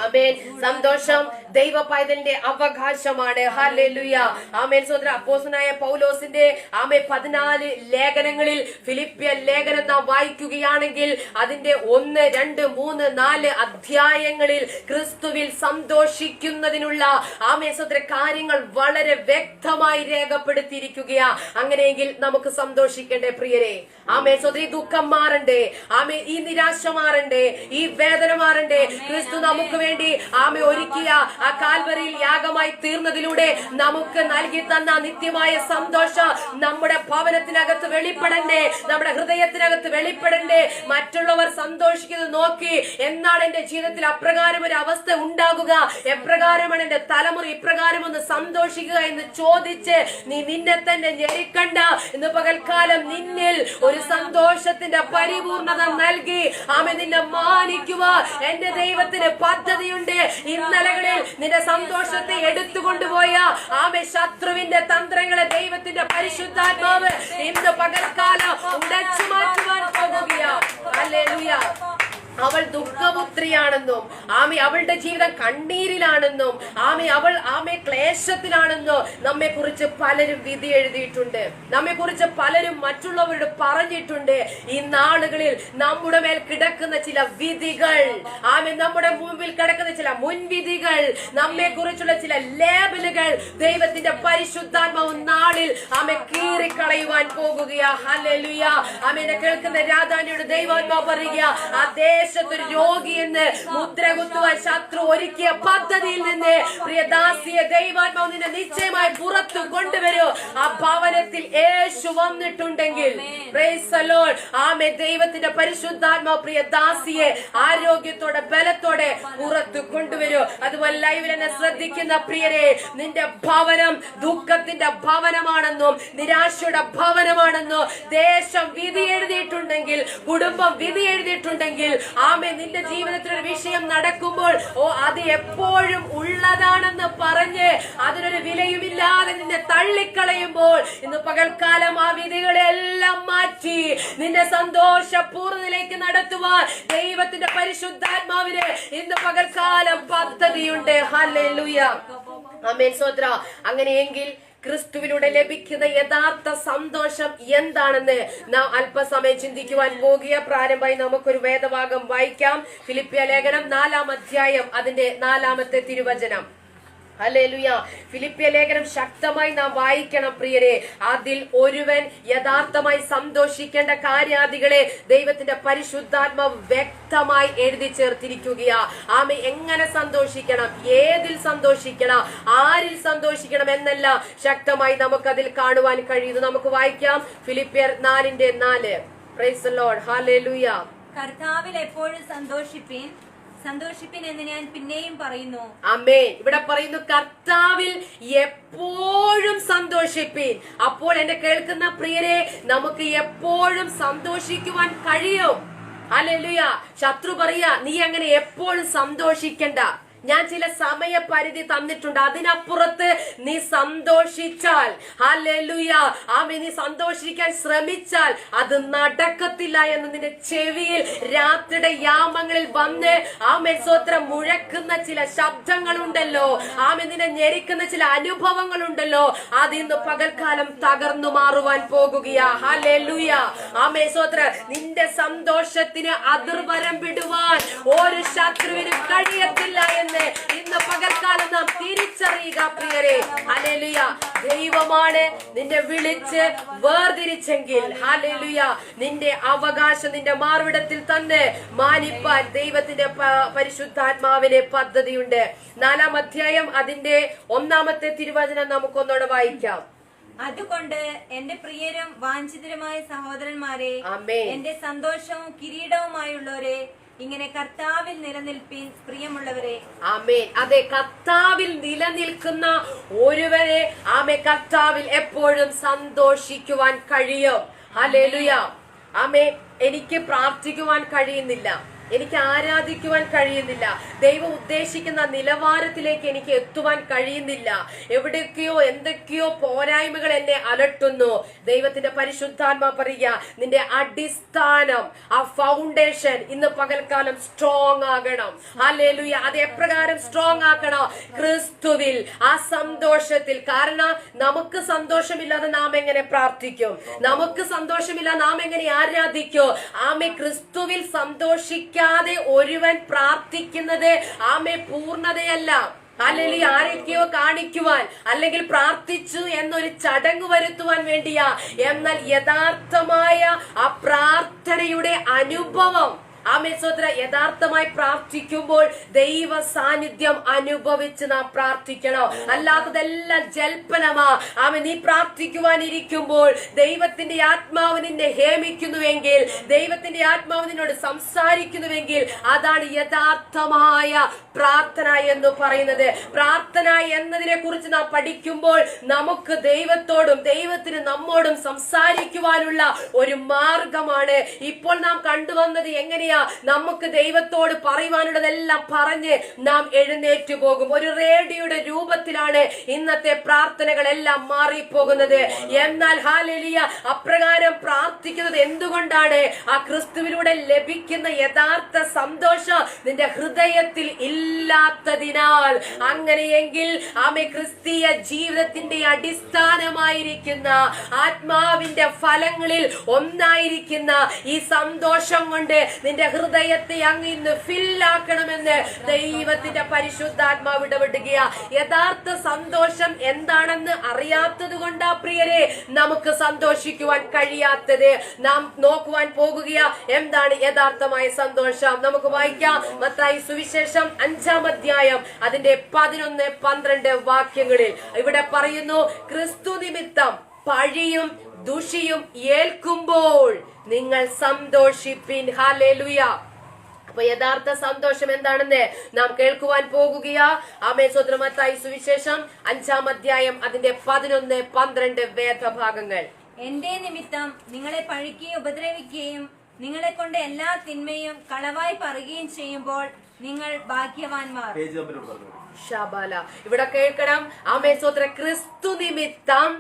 ആമേൻ. സന്തോഷം ദൈവ പൈതലിന്റെ അവകാശമാണ്. ഹല്ലേലൂയ. ആമേൻ സ്തോത്രം. അപ്പോസ്തലനായ പൗലോസിന്റെ ആമേ 14 ലേഖനങ്ങളിൽ ഫിലിപ്പിയ ലേഖനം നാം വായിക്കുകയാണെങ്കിൽ അതിന്റെ 1, 2, 3, 4 അധ്യായങ്ങളിൽ ക്രിസ്തുവിൽ സന്തോഷിക്കുന്നതിനുള്ള ആമേ സ്തോത്രം കാര്യങ്ങൾ വളരെ വ്യക്തമായി രേഖപ്പെടുത്തിയിരിക്കുകയാ. അങ്ങനെയെങ്കിൽ നമുക്ക് സന്തോഷിക്കണ്ടേ പ്രിയരെ? ആമേ സ്തോത്രം. ഈ ദുഃഖം മാറണ്ടേ? ആമേ ഈ നിരാശ മാറണ്ടേ? ഈ വേദന മാറണ്ടേ? ക്രിസ്തു നമുക്ക് വേണ്ടി ആമേ ഒരുക്കിയ ആ കാൽവരിയിൽ യാഗമായി തീർന്നതിലൂടെ നമുക്ക് നൽകി തന്ന നിത്യമായ സന്തോഷം നമ്മുടെ ഭവനത്തിനകത്ത് വെളിപ്പെടണ്ടേ? നമ്മുടെ ഹൃദയത്തിനകത്ത് വെളിപ്പെടണ്ടേ? മറ്റുള്ളവർ സന്തോഷിക്കുന്നത് നോക്കി എന്നാണ് എന്റെ ജീവിതത്തിൽ അപ്രകാരം ഒരു അവസ്ഥ ഉണ്ടാകുക, എപ്രകാരമാണ് എന്റെ തലമുറ ഇപ്രകാരം ഒന്ന് സന്തോഷിക്കുക എന്ന് ചോദിച്ച് നീ നിന്നെ തന്നെ ഞെരുക്കണ്ട. ഇന്ന് പകൽക്കാലം നിന്നിൽ ഒരു സന്തോഷത്തിന്റെ പരിപൂർണത നൽകി ആമേ നിന്നെ മാനിക്കുക എന്റെ ദൈവത്തിന് പദ്ധതിയുണ്ട്. ഇന്നലകളിൽ നിന്റെ സന്തോഷത്തെ എടുത്തുകൊണ്ടുപോയ ആമേ ശത്രുവിന്റെ തന്ത്രങ്ങളെ ദൈവത്തിന്റെ പരിശുദ്ധാത്മാവ് ഇന്ന് പകൽക്കാലം ഉടച്ചു മാറ്റുവാൻ പോകുകയാ. ഹല്ലേലൂയ. അവൾ ദുഃഖപുത്രിയാണെന്നും ആമേ അവളുടെ ജീവിതം കണ്ണീരിലാണെന്നും ആമേ ക്ലേശത്തിലാണെന്നോ നമ്മെ കുറിച്ച് പലരും വിധി എഴുതിയിട്ടുണ്ട്. നമ്മെ കുറിച്ച് പലരും മറ്റുള്ളവരോട് പറഞ്ഞിട്ടുണ്ട്. ഈ നാളുകളിൽ നമ്മുടെ മേൽ കിടക്കുന്ന ചില വിധികൾ, ആമേ നമ്മുടെ മുമ്പിൽ കിടക്കുന്ന ചില മുൻവിധികൾ, നമ്മെ കുറിച്ചുള്ള ചില ലേബലുകൾ ദൈവത്തിന്റെ പരിശുദ്ധാത്മാവ് നാളിൽ ആമേ കീറിക്കളയുവാൻ പോകുകയാ. ഹല്ലേലൂയ. ആമേനെ കേൾക്കുന്ന രാധാനിയുടെ ദൈവാത്മാവ് പറയുക, ആ ദേശത്തൊരു രോഗി എന്ന് മുദ്ര കുത്തുവാൻ ശത്രു ഒരുക്കിയ പദ്ധതിയിൽ നിന്ന് പ്രിയദാസിയെ ദൈവാത്മാവ് നിന്നെ നിശ്ചയമായി പുറത്തു കൊണ്ടുവരൂ. ആ ഭവനത്തിൽ യേശു വന്നിട്ടുണ്ടെങ്കിൽ പ്രൈസ് ദി ലോർഡ്. ആമേ ദൈവത്തിന്റെ പരിശുദ്ധാത്മാവ് പ്രിയദാസിയെ ആരോഗ്യത്തോടെ ബലത്തോടെ പുറത്തു കൊണ്ടുവരൂ. അതുപോലെ ലൈവിൽ എന്നെ ശ്രദ്ധിക്കുന്ന പ്രിയരെ, നിന്റെ ഭവനം ദുഃഖത്തിന്റെ ഭവനമാണെന്നും നിരാശയുടെ ഭവനമാണെന്നും ദേശം വിധി എഴുതിയിട്ടുണ്ടെങ്കിൽ, കുടുംബം വിധി എഴുതിയിട്ടുണ്ടെങ്കിൽ, ആമേ നിന്റെ ജീവിതത്തിൽ ഒരു വിഷയം നടക്കുമ്പോൾ അത് എപ്പോഴും ഉള്ളതാണെന്ന് പറഞ്ഞ് അതിനൊരു വിലയുമില്ലാതെ നിന്നെ തള്ളിക്കളയുമ്പോൾ ഇന്ന് പകൽക്കാലം ആ വിധികളെല്ലാം മാറ്റി നിന്നെ സന്തോഷപൂർണ്ണതയിലേക്ക് നടത്തുവാൻ ദൈവത്തിന്റെ പരിശുദ്ധാത്മാവിന് ഇന്ന് പകൽക്കാലം പദ്ധതിയുണ്ട്. ഹല്ലേലൂയ, ആമേൻ, സ്തോത്രം. അങ്ങനെയെങ്കിൽ ക്രിസ്തുവിലൂടെ ലഭിക്കുന്ന യഥാർത്ഥ സന്തോഷം എന്താണെന്ന് നാം അല്പസമയം ചിന്തിക്കുവാൻ പോകുക. പ്രാരംഭമായി നമുക്കൊരു വേദഭാഗം വായിക്കാം. ഫിലിപ്പിയ ലേഖനം 4-ാം അധ്യായം അതിന്റെ 4-ാമത്തെ തിരുവചനം. ഹല്ലേലൂയ. ഫിലിപ്പിയ ലേഖനം ശക്തമായി നാം വായിക്കണം പ്രിയരെ. അതിൽ ഒരുവൻ യഥാർത്ഥമായി സന്തോഷിക്കേണ്ട കാര്യാദികളെ ദൈവത്തിന്റെ പരിശുദ്ധാത്മാവ് വ്യക്തമായി എഴുതി ചേർത്തിരിക്കുകയാ. ആമേ, എങ്ങനെ സന്തോഷിക്കണം, ഏതിൽ സന്തോഷിക്കണം, ആരിൽ സന്തോഷിക്കണം എന്നെല്ലാം ശക്തമായി നമുക്കതിൽ കാണുവാൻ കഴിയുന്നു. നമുക്ക് വായിക്കാം ഫിലിപ്പിയർ 4:4. Praise the Lord. ഹല്ലേലൂയ. കർത്താവിൽ എപ്പോഴും സന്തോഷിപ്പിൻ എന്ന് ഞാൻ പിന്നെയും പറയുന്നു. ആമേൻ. ഇവിടെ പറയുന്നു കർത്താവിൽ എപ്പോഴും സന്തോഷിപ്പിൻ. അപ്പോൾ എന്നെ കേൾക്കുന്ന പ്രിയരെ, നമുക്ക് എപ്പോഴും സന്തോഷിക്കുവാൻ കഴിയും. ഹല്ലേലൂയ. ശത്രു പറയാ നീ അങ്ങനെ എപ്പോഴും സന്തോഷിക്കണ്ട, ഞാൻ ചില സമയപരിധി തന്നിട്ടുണ്ട്, അതിനപ്പുറത്ത് നീ സന്തോഷിച്ചാൽ, ഹല്ലേലൂയ, ആമേൻ, നീ സന്തോഷിക്കാൻ ശ്രമിച്ചാൽ അത് നടക്കത്തില്ല എന്ന് നിന്റെ ചെവിയിൽ രാത്രിയുടെ യാമങ്ങളിൽ വന്ന് ആമേൻ സ്തോത്രം മുഴക്കുന്ന ചില ശബ്ദങ്ങളുണ്ടല്ലോ, ആമേൻ, നിന്നെ ഞെരിക്കുന്ന ചില അനുഭവങ്ങളുണ്ടല്ലോ, അത് ഇന്ന് പകൽക്കാലം തകർന്നു മാറുവാൻ പോകുകയാ. ഹല്ലേലൂയ, ആമേൻ സ്തോത്രം. നിന്റെ സന്തോഷത്തിന് അതിർവരം വിടുവാൻ ഒരു ശത്രുവിനും കഴിയത്തില്ല എന്ന് ഇന്ന് പകൽക്കാലം നാം തിരിച്ചറിയുക പ്രിയരെ. ഹല്ലേലൂയ. ദൈവമാണ് നിന്നെ വിളിച്ച് വേർതിരിച്ചെങ്കിൽ, ഹല്ലേലൂയ, നിന്റെ അവകാശം നിന്റെ മാർവിടത്തിൽ തന്നെ മാനിപ്പാൻ ദൈവത്തിന്റെ പരിശുദ്ധാത്മാവിനെ പദ്ധതിയുണ്ട്. 4-ാം അധ്യായം അതിന്റെ 1-ാമത്തെ തിരുവചനം നമുക്കൊന്നോടെ വായിക്കാം. അതുകൊണ്ട് എന്റെ പ്രിയരും വാഞ്ചിതരുമായ സഹോദരന്മാരെ, എന്റെ സന്തോഷവും കിരീടവുമായുള്ളവരെ, ഇങ്ങനെ കർത്താവിൽ നിലനിൽപ്പിൻ പ്രിയമുള്ളവരെ. ആമേൻ. അതെ, കർത്താവിൽ നിലനിൽക്കുന്ന ഒരുവരെ ആമേ കർത്താവിൽ എപ്പോഴും സന്തോഷിക്കുവാൻ കഴിയും. ഹല്ലേലൂയ. ആമേൻ. എനിക്ക് പ്രാർത്ഥിക്കുവാൻ കഴിയുന്നില്ല, എനിക്ക് ആരാധിക്കുവാൻ കഴിയുന്നില്ല, ദൈവം ഉദ്ദേശിക്കുന്ന നിലവാരത്തിലേക്ക് എനിക്ക് എത്തുവാൻ കഴിയുന്നില്ല, എവിടെയൊക്കെയോ എന്തൊക്കെയോ പോരായ്മകൾ എന്നെ അലട്ടുന്നു. ദൈവത്തിന്റെ പരിശുദ്ധാത്മാ പറയുക, നിന്റെ അടിസ്ഥാനം, ആ ഫൗണ്ടേഷൻ ഇന്ന് പകൽക്കാലം സ്ട്രോങ് ആകണം. ഹല്ലേലൂയ. അത് എപ്രകാരം സ്ട്രോങ് ആക്കണം? ക്രിസ്തുവിൽ, ആ സന്തോഷത്തിൽ. കാരണം നമുക്ക് സന്തോഷമില്ലാതെ നാം എങ്ങനെ പ്രാർത്ഥിക്കും? നമുക്ക് സന്തോഷമില്ലാതെ നാം എങ്ങനെ ആരാധിക്കും? ആമേ, ക്രിസ്തുവിൽ സന്തോഷിക്കാതെ ഒരുവൻ പ്രാർത്ഥിക്കുന്നത് ആമേ പൂർണ്ണതയല്ല. അല്ലെങ്കിൽ ആരൊക്കെയോ കാണിക്കുവാൻ, അല്ലെങ്കിൽ പ്രാർത്ഥിച്ചു എന്നൊരു ചടങ്ങ് വരുത്തുവാൻ വേണ്ടിയാ. എന്നാൽ യഥാർത്ഥമായ ആ പ്രാർത്ഥനയുടെ അനുഭവം, ആമേൻ സ്തോത്രം, യഥാർത്ഥമായി പ്രാർത്ഥിക്കുമ്പോൾ ദൈവ സാന്നിധ്യം അനുഭവിച്ച് നാം പ്രാർത്ഥിക്കണം. അല്ലാത്തതെല്ലാം ജൽപ്പനമാ. ആമേൻ. നീ പ്രാർത്ഥിക്കുവാനിരിക്കുമ്പോൾ ദൈവത്തിന്റെ ആത്മാവ് നിന്നെ ഹേമിക്കുന്നുവെങ്കിൽ, ദൈവത്തിന്റെ ആത്മാവ് നിന്നോട് സംസാരിക്കുന്നുവെങ്കിൽ അതാണ് യഥാർത്ഥമായ പ്രാർത്ഥന എന്ന് പറയുന്നത്. പ്രാർത്ഥന എന്നതിനെ കുറിച്ച് നാം പഠിക്കുമ്പോൾ നമുക്ക് ദൈവത്തോടും ദൈവത്തിന് നമ്മോടും സംസാരിക്കുവാനുള്ള ഒരു മാർഗമാണ്. ഇപ്പോൾ നാം കണ്ടുവന്നത് എങ്ങനെയാ? നമുക്ക് ദൈവത്തോട് പറയുവാനുള്ളതെല്ലാം പറഞ്ഞ് നാം എഴുന്നേറ്റു പോകും. ഒരു റേഡിയോയുടെ രൂപത്തിലാണ് ഇന്നത്തെ പ്രാർത്ഥനകളെല്ലാം മാറിപ്പോകുന്നത്. എന്നാൽ ഹല്ലേലൂയ, അപ്രകാരം പ്രാർത്ഥിക്കുന്നത് എന്തുകൊണ്ടാണ്? ആ ക്രിസ്തുവിലൂടെ ലഭിക്കുന്ന യഥാർത്ഥ സന്തോഷം നിന്റെ ഹൃദയത്തിൽ ഇല്ലാത്തതിനാൽ. അങ്ങനെയെങ്കിൽ ആമേ, ക്രിസ്തീയ ജീവിതത്തിന്റെ അടിസ്ഥാനമായിരിക്കുന്ന ആത്മാവിന്റെ ഫലങ്ങളിൽ ഒന്നായിരിക്കുന്ന ഈ സന്തോഷം കൊണ്ട് നിന്റെ ഹൃദയത്തെ അങ്ങ് ഇന്ന് ഫില്ലാക്കണമെന്ന് ദൈവത്തിന്റെ പരിശുദ്ധാത്മാവ് ഇടപെടുകയാ. യഥാർത്ഥ സന്തോഷം എന്താണെന്ന് അറിയാത്തത് കൊണ്ടാ പ്രിയരെ നമുക്ക് സന്തോഷിക്കുവാൻ കഴിയാത്തത്. നാം നോക്കുവാൻ പോകുകയാ എന്താണ് യഥാർത്ഥമായ സന്തോഷം. നമുക്ക് വായിക്കാം മത്തായി സുവിശേഷം 5-ാം അധ്യായം അതിന്റെ 11-12 വാക്യങ്ങളിൽ. ഇവിടെ പറയുന്നു, ക്രിസ്തു നിമിത്തം പഴിയും ദുഷിയും ഏൽക്കുമ്പോൾ നിങ്ങൾ സന്തോഷിപ്പിൻ. ഹല്ലേലൂയ. അപ്പൊ യഥാർത്ഥ സന്തോഷം എന്താണെന്ന് നാം കേൾക്കുവാൻ പോകുകയാ. ആമേൻ സ്തോത്രം. മത്തായി സുവിശേഷം 5-ാം അധ്യായം അതിന്റെ 11-12 വേദഭാഗങ്ങൾ. എന്റെ നിമിത്തം നിങ്ങളെ പഴിക്കുകയും ഉപദ്രവിക്കുകയും നിങ്ങളെ കൊണ്ട് എല്ലാ തിന്മയും കളവായി പറയുകയും ചെയ്യുമ്പോൾ നിങ്ങൾ ഭാഗ്യവാന്മാർ. ശബല. ഇവിടെ കേൾക്കണം, ആമേ സ്തോത്രം, ക്രിസ്തു നിമിത്തം,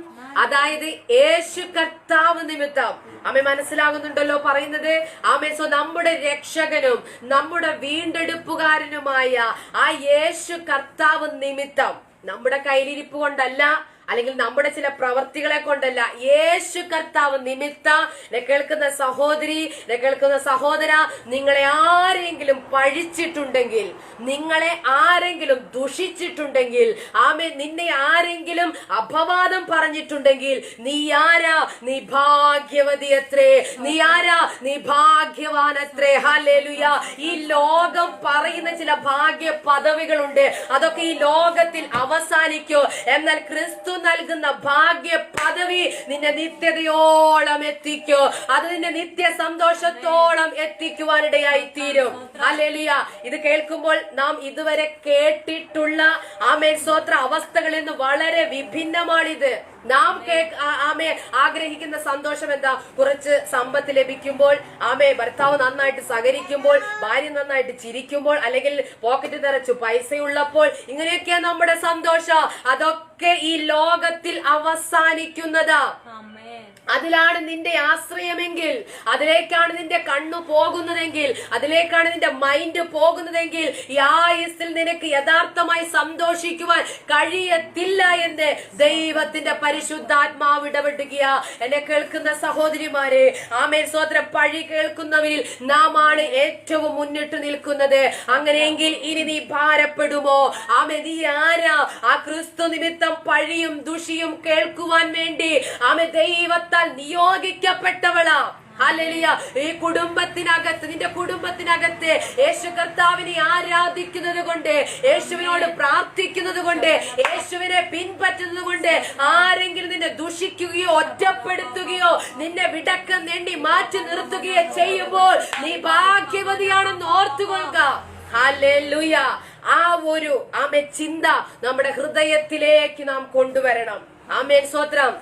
അതായത് യേശു കർത്താവ് നിമിത്തം. ആമേ മനസ്സിലാകുന്നുണ്ടല്ലോ പറയുന്നത്? ആമേ നമ്മുടെ രക്ഷകനും നമ്മുടെ വീണ്ടെടുപ്പുകാരനുമായ ആ യേശു കർത്താവ് നിമിത്തം, നമ്മുടെ കയ്യിലിരിപ്പ് കൊണ്ടല്ല, അല്ലെങ്കിൽ നമ്മുടെ ചില പ്രവർത്തികളെ കൊണ്ടല്ല, യേശു കർത്താവ് നിമിത്തം കേൾക്കുന്ന സഹോദരി, കേൾക്കുന്ന സഹോദര, നിങ്ങളെ ആരെങ്കിലും പഴിച്ചിട്ടുണ്ടെങ്കിൽ, നിങ്ങളെ ആരെങ്കിലും ദുഷിച്ചിട്ടുണ്ടെങ്കിൽ, ആമേ നിന്നെ ആരെങ്കിലും അപവാദം പറഞ്ഞിട്ടുണ്ടെങ്കിൽ, നീ ആരാ? നീ ഭാഗ്യവതിയത്രേ, നീ ആരാ? നീ ഭാഗ്യവാനത്രേ. ഹല്ലേലൂയ. ഈ ലോകം പറയുന്ന ചില ഭാഗ്യ പദവികളുണ്ട്, അതൊക്കെ ഈ ലോകത്തിൽ അവസാനിക്കൂ. എന്നാൽ ക്രിസ്തു നൽകുന്ന ഭാഗ്യ പദവി നിന്നെ നിത്യതയോളം എത്തിക്കോ. അത് നിന്നെ നിത്യ സന്തോഷത്തോളം എത്തിക്കുവാനിടയായി തീരും. ഹല്ലേലൂയ. ഇത് കേൾക്കുമ്പോൾ നാം ഇതുവരെ കേട്ടിട്ടുള്ള ആമേൻ സ്തോത്ര അവസ്ഥകളിൽ നിന്ന് വളരെ വിഭിന്നമാണിത്. നാം ആമേ ആഗ്രഹിക്കുന്ന സന്തോഷം എന്താ? കുറച്ച് സമ്പത്ത് ലഭിക്കുമ്പോൾ, ആമേ ഭർത്താവ് നന്നായിട്ട് സഹകരിക്കുമ്പോൾ, ഭാര്യ നന്നായിട്ട് ചിരിക്കുമ്പോൾ, അല്ലെങ്കിൽ പോക്കറ്റ് നിറച്ചു പൈസയുള്ളപ്പോൾ, ഇങ്ങനെയൊക്കെയാ നമ്മുടെ സന്തോഷം. അതൊക്കെ ഈ ലോകത്തിൽ അവസാനിക്കുന്നതാ. അതിലാണ് നിന്റെ ആശ്രയമെങ്കിൽ, അതിലേക്കാണ് നിന്റെ കണ്ണു പോകുന്നതെങ്കിൽ, അതിലേക്കാണ് നിന്റെ മൈൻഡ് പോകുന്നതെങ്കിൽ, ഈ ആയുസ്സിൽ നിനക്ക് യഥാർത്ഥമായി സന്തോഷിക്കുവാൻ കഴിയത്തില്ല എന്ന് ദൈവത്തിന്റെ പരിശുദ്ധാത്മാവ് ഇടപെടുകയാ. എന്നെ കേൾക്കുന്ന സഹോദരിമാരെ, ആമേൻ സ്തോത്രം, പഴി കേൾക്കുന്നവരിൽ നാം ആണ് ഏറ്റവും മുന്നിട്ട് നിൽക്കുന്നത്. അങ്ങനെയെങ്കിൽ ഇനി നീ ഭാരപ്പെടുമോ? ആമേ നീ ആരാ? ആ ക്രിസ്തു നിമിത്തം പഴിയും ദുഷിയും കേൾക്കുവാൻ വേണ്ടി ആമേ ദൈവത്താൽ നിയോഗിക്കപ്പെട്ടവളാ. ഹല്ലേലൂയ. ഈ കുടുംബത്തിനകത്ത്, നിന്റെ കുടുംബത്തിനകത്ത് യേശു കർത്താവിനെ ആരാധിക്കുന്നത് കൊണ്ട്, യേശുവിനോട് പ്രാർത്ഥിക്കുന്നത് കൊണ്ട്, യേശുവിനെ പിൻപറ്റുന്നത് കൊണ്ട് ആരെങ്കിലും നിന്നെ ദുഷിക്കുകയോ ഒറ്റപ്പെടുത്തുകയോ നിന്നെ വിടക്കം നേണ്ടി മാറ്റി നിർത്തുകയോ ചെയ്യുമ്പോൾ നീ ഭാഗ്യവതിയാണെന്ന് ഓർത്തുകൊള്ളുക. ഹല്ലേലൂയ. ആ ഒരു ആമേ ചിന്ത നമ്മുടെ ഹൃദയത്തിലേക്ക് നാം കൊണ്ടുവരണം. ആമേൻ സ്തോത്രം.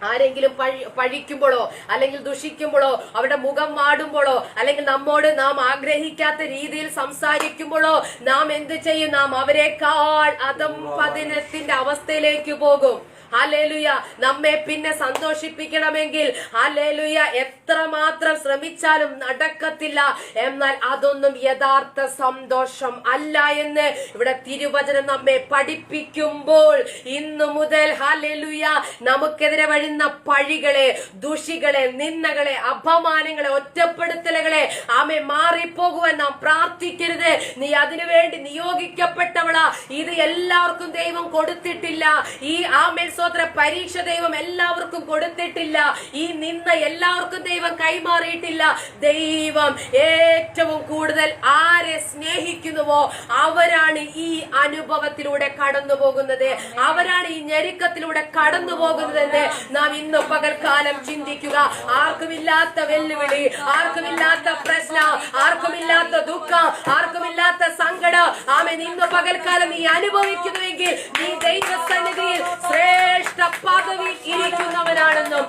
ആരെങ്കിലും പഴിക്കുമ്പോഴോ അല്ലെങ്കിൽ ദുഷിക്കുമ്പോഴോ, അവരുടെ മുഖം വാടുമ്പോഴോ, അല്ലെങ്കിൽ നമ്മോട് നാം ആഗ്രഹിക്കാത്ത രീതിയിൽ സംസാരിക്കുമ്പോഴോ നാം എന്ത് ചെയ്യും? നാം അവരെക്കാൾ അധംപതനത്തിന്റെ അവസ്ഥയിലേക്ക് പോകും. ഹല്ലേലൂയ. നമ്മെ പിന്നെ സന്തോഷിപ്പിക്കണമെങ്കിൽ ഹല്ലേലൂയ എത്രമാത്രം ശ്രമിച്ചാലും നടക്കത്തില്ല. എന്നാൽ അതൊന്നും യഥാർത്ഥ സന്തോഷം അല്ല എന്ന് ഇവിടെ തിരുവചനം നമ്മെ പഠിപ്പിക്കുമ്പോൾ, ഇന്നു മുതൽ ഹല്ലേലൂയ നമുക്കെതിരെ വരുന്ന പഴികളെ, ദുഷികളെ, നിന്ദകളെ, അപമാനങ്ങളെ, ഒറ്റപ്പെടുത്തലുകളെ ആമേ മാറിപ്പോകുവാൻ നാം പ്രാർത്ഥിക്കരുത്. നീ അതിനുവേണ്ടി നിയോഗിക്കപ്പെട്ടവളാ. ഇത് എല്ലാവർക്കും ദൈവം കൊടുത്തിട്ടില്ല. ഈ ആമേ സ്തോത്ര പരീക്ഷ ദൈവം എല്ലാവർക്കും കൊടുത്തിട്ടില്ല. ഈ നിന്ന എല്ലാവർക്കും ദൈവം കൈമാറിയിട്ടില്ല. ദൈവം ഏറ്റവും കൂടുതൽ ആരെ സ്നേഹിക്കുന്നുവോ അവരാണ് ഈ അനുഭവത്തിലൂടെ കടന്നു പോകുന്നത്, അവരാണ് ഈ ഞെരുക്കത്തിലൂടെ കടന്നു പോകുന്നതെന്ന് നാം ഇന്ന് പകൽക്കാലം ചിന്തിക്കുക. ആർക്കുമില്ലാത്ത വെല്ലുവിളി, ആർക്കുമില്ലാത്ത പ്രശ്നം, ആർക്കുമില്ലാത്ത ദുഃഖം, ആർക്കുമില്ലാത്ത സങ്കടം ആമേൻ ഇന്ന് പകൽക്കാലം നീ അനുഭവിക്കുന്നുവെങ്കിൽ നീ ദൈവസന്നിധിയിൽ ശ്രേഷ്ഠ പദവി ഇരിക്കുന്നവളാണെന്നോ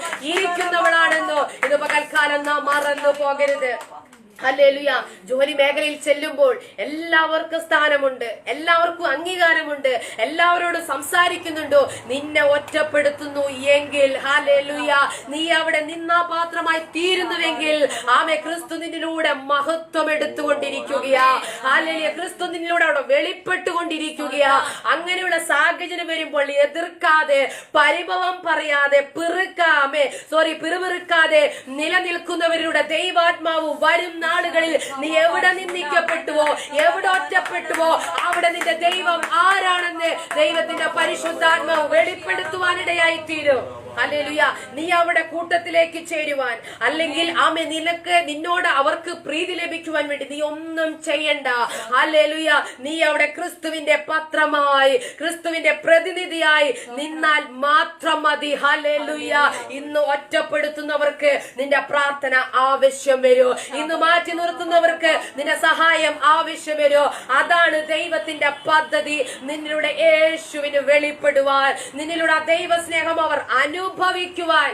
ഇത് പകൽക്കാലം നാം മറന്നു പോകരുത്. ഹല്ലേലൂയ. ജോലി മേഖലയിൽ ചെല്ലുമ്പോൾ എല്ലാവർക്കും സ്ഥാനമുണ്ട്, എല്ലാവർക്കും അംഗീകാരമുണ്ട്, എല്ലാവരോടും സംസാരിക്കുന്നുണ്ടോ? നിന്നെ ഒറ്റപ്പെടുത്തുന്നു എങ്കിൽ ഹല്ലേലൂയ നീ അവിടെ നിന്നാപാത്രമായി തീരുന്നുവെങ്കിൽ ആമേ ക്രിസ്തു നിന്നിലൂടെ മഹത്വം എടുത്തുകൊണ്ടിരിക്കുകയാ. ഹല്ലേലൂയ. ക്രിസ്തു നിന്നിലൂടെ അവിടെ വെളിപ്പെട്ടുകൊണ്ടിരിക്കുകയാ. അങ്ങനെയുള്ള സാഹചര്യം വരുമ്പോൾ എതിർക്കാതെ, പരിഭവം പറയാതെ, പിറുപിറുക്കാതെ നിലനിൽക്കുന്നവരുടെ ദൈവാത്മാവ് വരും നാളുകളിൽ നീ എവിടെ നിന്ദിക്കപ്പെട്ടുവോ, എവിടെ ഒറ്റപ്പെട്ടുവോ അവിടെ നിന്റെ ദൈവം ആരാണെന്ന് ദൈവത്തിന്റെ പരിശുദ്ധാത്മാവ് വെളിപ്പെടുത്തുവാനിടയായി തീരും. ഹല്ലേലൂയ. നീ അവിടെ കൂട്ടത്തിലേക്ക് ചേരുവാൻ, അല്ലെങ്കിൽ ആമേ നിന്നോട് അവർക്ക് പ്രീതി ലഭിക്കുവാൻ വേണ്ടി നീ ഒന്നും ചെയ്യണ്ട. ഹല്ലേലൂയ. നീ അവിടെ ക്രിസ്തുവിന്റെ പത്രമായി, ക്രിസ്തുവിന്റെ പ്രതിനിധിയായി നിന്നാൽ മാത്രം മതി. ഹല്ലേലൂയ. ഇന്ന് ഒറ്റപ്പെടുത്തുന്നവർക്ക് നിന്റെ പ്രാർത്ഥന ആവശ്യം വരൂ. ഇന്ന് മാറ്റി നിർത്തുന്നവർക്ക് നിന്റെ സഹായം ആവശ്യം വരൂ. അതാണ് ദൈവത്തിന്റെ പദ്ധതി. നിന്നിലൂടെ യേശുവിന് വെളിപ്പെടുവാൻ, നിന്നിലൂടെ ദൈവസ്നേഹം അവർ അനുഭവിക്കുവാൻ.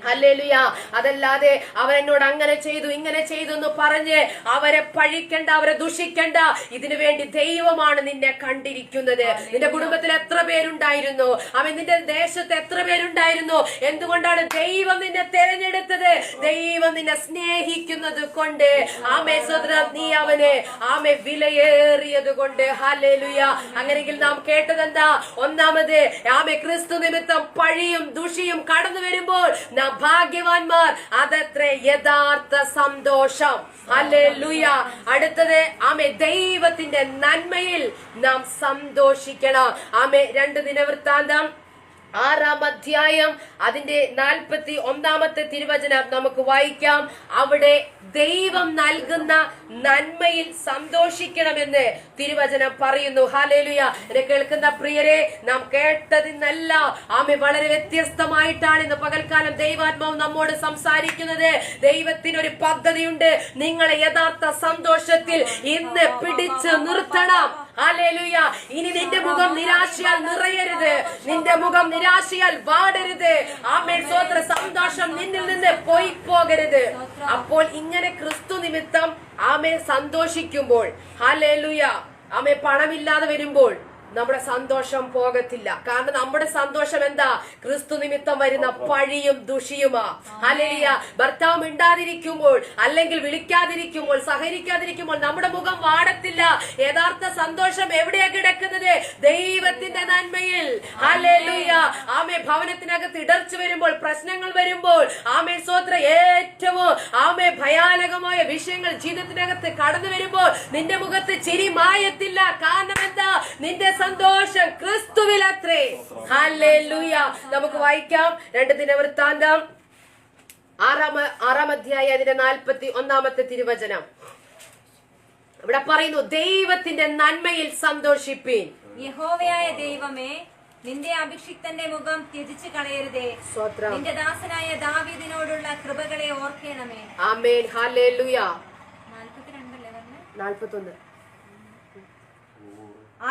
ഹല്ലേലൂയ. അതല്ലാതെ അവൻ എന്നോട് അങ്ങനെ ചെയ്തു ഇങ്ങനെ ചെയ്തു എന്ന് പറഞ്ഞ് അവരെ പഴിക്കണ്ട, അവരെ ദുഷിക്കണ്ട. ഇതിനു വേണ്ടി ദൈവമാണ് നിന്നെ കണ്ടിരിക്കുന്നത്. നിന്റെ കുടുംബത്തിൽ എത്ര പേരുണ്ടായിരുന്നു? അവൻ നിന്റെ ദേശത്ത് എത്ര പേരുണ്ടായിരുന്നു? എന്തുകൊണ്ടാണ് ദൈവം നിന്നെ തെരഞ്ഞെടുത്തത്? ദൈവം നിന്നെ സ്നേഹിക്കുന്നത് കൊണ്ട്. ആമേ സ്വതന്ത്രം, നീ അവന് ആമേ വിലയേറിയത് കൊണ്ട്. ഹല്ലേലൂയ. അങ്ങനെയെങ്കിൽ നാം കേട്ടതെന്താ? ഒന്നാമത് ആമേ ക്രിസ്തു നിമിത്തം പഴിയും ദുഷിയും കടന്നു വരുമ്പോൾ നാം ഭാഗ്യവാന്മാർ. അതത്രേ യഥാർത്ഥ സന്തോഷം. ഹല്ലേലൂയ. അടുത്തത് ആമേ ദൈവത്തിന്റെ നന്മയിൽ നാം സന്തോഷിക്കണം. ആമേ 2 ദിനവൃത്താന്തം 6-ാം അധ്യായം അതിന്റെ 41-ാമത്തെ തിരുവചനം നമുക്ക് വായിക്കാം. അവിടെ ദൈവം നൽകുന്ന നന്മയിൽ സന്തോഷിക്കണമെന്ന് തിരുവചനം പറയുന്നു. ഹല്ലേലൂയ. എന്നെ കേൾക്കുന്ന പ്രിയരെ, നാം കേട്ടതിന്നല്ല ആമേ വളരെ വ്യത്യസ്തമായിട്ടാണ് ഇന്ന് പകൽക്കാലം ദൈവാത്മാവ് നമ്മോട് സംസാരിക്കുന്നത്. ദൈവത്തിനൊരു പദ്ധതിയുണ്ട്. നിങ്ങളെ യഥാർത്ഥ സന്തോഷത്തിൽ ഇന്ന് പിടിച്ചു നിർത്തണം. ഹല്ലേലൂയ. ഇനി നിന്റെ മുഖം നിരാശയാൽ നിറയരുത്. നിന്റെ മുഖം നിരാശയാൽ വാടരുത്. ആമേൻ സ്തോത്ര. സന്തോഷം നിന്നിൽ നിന്ന് പോയി പോകരുത്. അപ്പോൾ ഇങ്ങനെ ക്രിസ്തു നിമിത്തം ആമേ സന്തോഷിക്കുമ്പോൾ, ഹല്ലേലൂയ, ആമേ പണമില്ലാതെ വരുമ്പോൾ നമ്മുടെ സന്തോഷം പോകത്തില്ല. കാരണം നമ്മുടെ സന്തോഷം എന്താ? ക്രിസ്തു നിമിത്തം വരുന്ന പഴിയും ദുഷിയുമാ. ഹല്ലേലൂയ. ഭർത്താവ് മിണ്ടാതിരിക്കുമ്പോൾ, അല്ലെങ്കിൽ വിളിക്കാതിരിക്കുമ്പോൾ, സഹകരിക്കാതിരിക്കുമ്പോൾ നമ്മുടെ മുഖം വാടത്തില്ല. യഥാർത്ഥ സന്തോഷം എവിടെയാ കിടക്കുന്നത്? ദൈവത്തിന്റെ നന്മയിൽ. ഹല്ലേലൂയ. ആമേ ഭവനത്തിനകത്ത് ഇടർച്ച വരുമ്പോൾ, പ്രശ്നങ്ങൾ വരുമ്പോൾ, ആമേ സ്തോത്ര, ഏറ്റവും ആമേ ഭയാനകമായ വിഷയങ്ങൾ ജീവിതത്തിനകത്ത് കടന്നു വരുമ്പോൾ നിന്റെ മുഖത്ത് ചിരി മായത്തില്ല. കാരണം എന്താ? നിന്റെ സന്തോഷം ക്രിസ്തുവിലത്രേ. ഹല്ലേലൂയ. നമുക്ക് വായിക്കാം 2 ദിനവൃത്താന്തം 6-ാം അധ്യായം അതിന്റെ 41-ാമത്തെ തിരുവചനം. ഇവിടെ പറയുന്നു, ദൈവത്തിന്റെ നന്മയിൽ സന്തോഷിപ്പീൻ. യഹോവയായ ദൈവമേ, നിന്റെ അഭിഷിക്തന്റെ മുഖം ത്യജിച്ചു കളയരുതേ. നിന്റെ ദാസനായ ദാവീദിനോടുള്ള കൃപകളെ ഓർക്കണമേ. ആമേൻ. ഹല്ലേലൂയ. 41.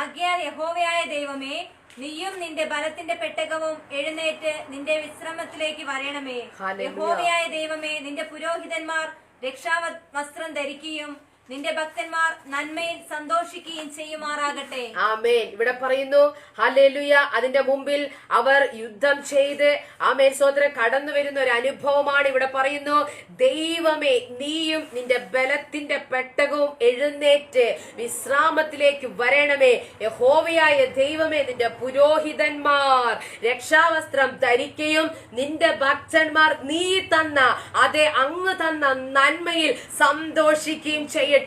ആകയാൽ യഹോവയായ ദൈവമേ, നീയും നിന്റെ ബലത്തിന്റെ പെട്ടകവും എഴുന്നേറ്റ് നിന്റെ വിശ്രമത്തിലേക്ക് വരണമേ. യഹോവയായ ദൈവമേ, നിന്റെ പുരോഹിതന്മാർ രക്ഷാവസ്ത്രം ധരിക്കുകയും നിന്റെ ഭക്തന്മാർ നന്മയിൽ സന്തോഷിക്കുകയും ചെയ്യുമാറാകട്ടെ. ആമേൻ. ഇവിടെ പറയുന്നു, ഹല്ലേലൂയ, അതിന്റെ മുമ്പിൽ അവർ യുദ്ധം ചെയ്ത് ആമേൻ സ്തോത്രം കടന്നു വരുന്ന ഒരു അനുഭവമാണ് ഇവിടെ പറയുന്നു. ദൈവമേ, നീയും നിന്റെ ബലത്തിന്റെ പെട്ടകവും എഴുന്നേറ്റ് വിശ്രാമത്തിലേക്ക് വരണമേ. യഹോവയായ ദൈവമേ, നിന്റെ പുരോഹിതന്മാർ രക്ഷാവസ്ത്രം ധരിക്കുകയും നിന്റെ ഭക്തന്മാർ നീ തന്ന, അതെ അങ്ങ് തന്ന നന്മയിൽ സന്തോഷിക്കുകയും ചെയ്യട്ടെ.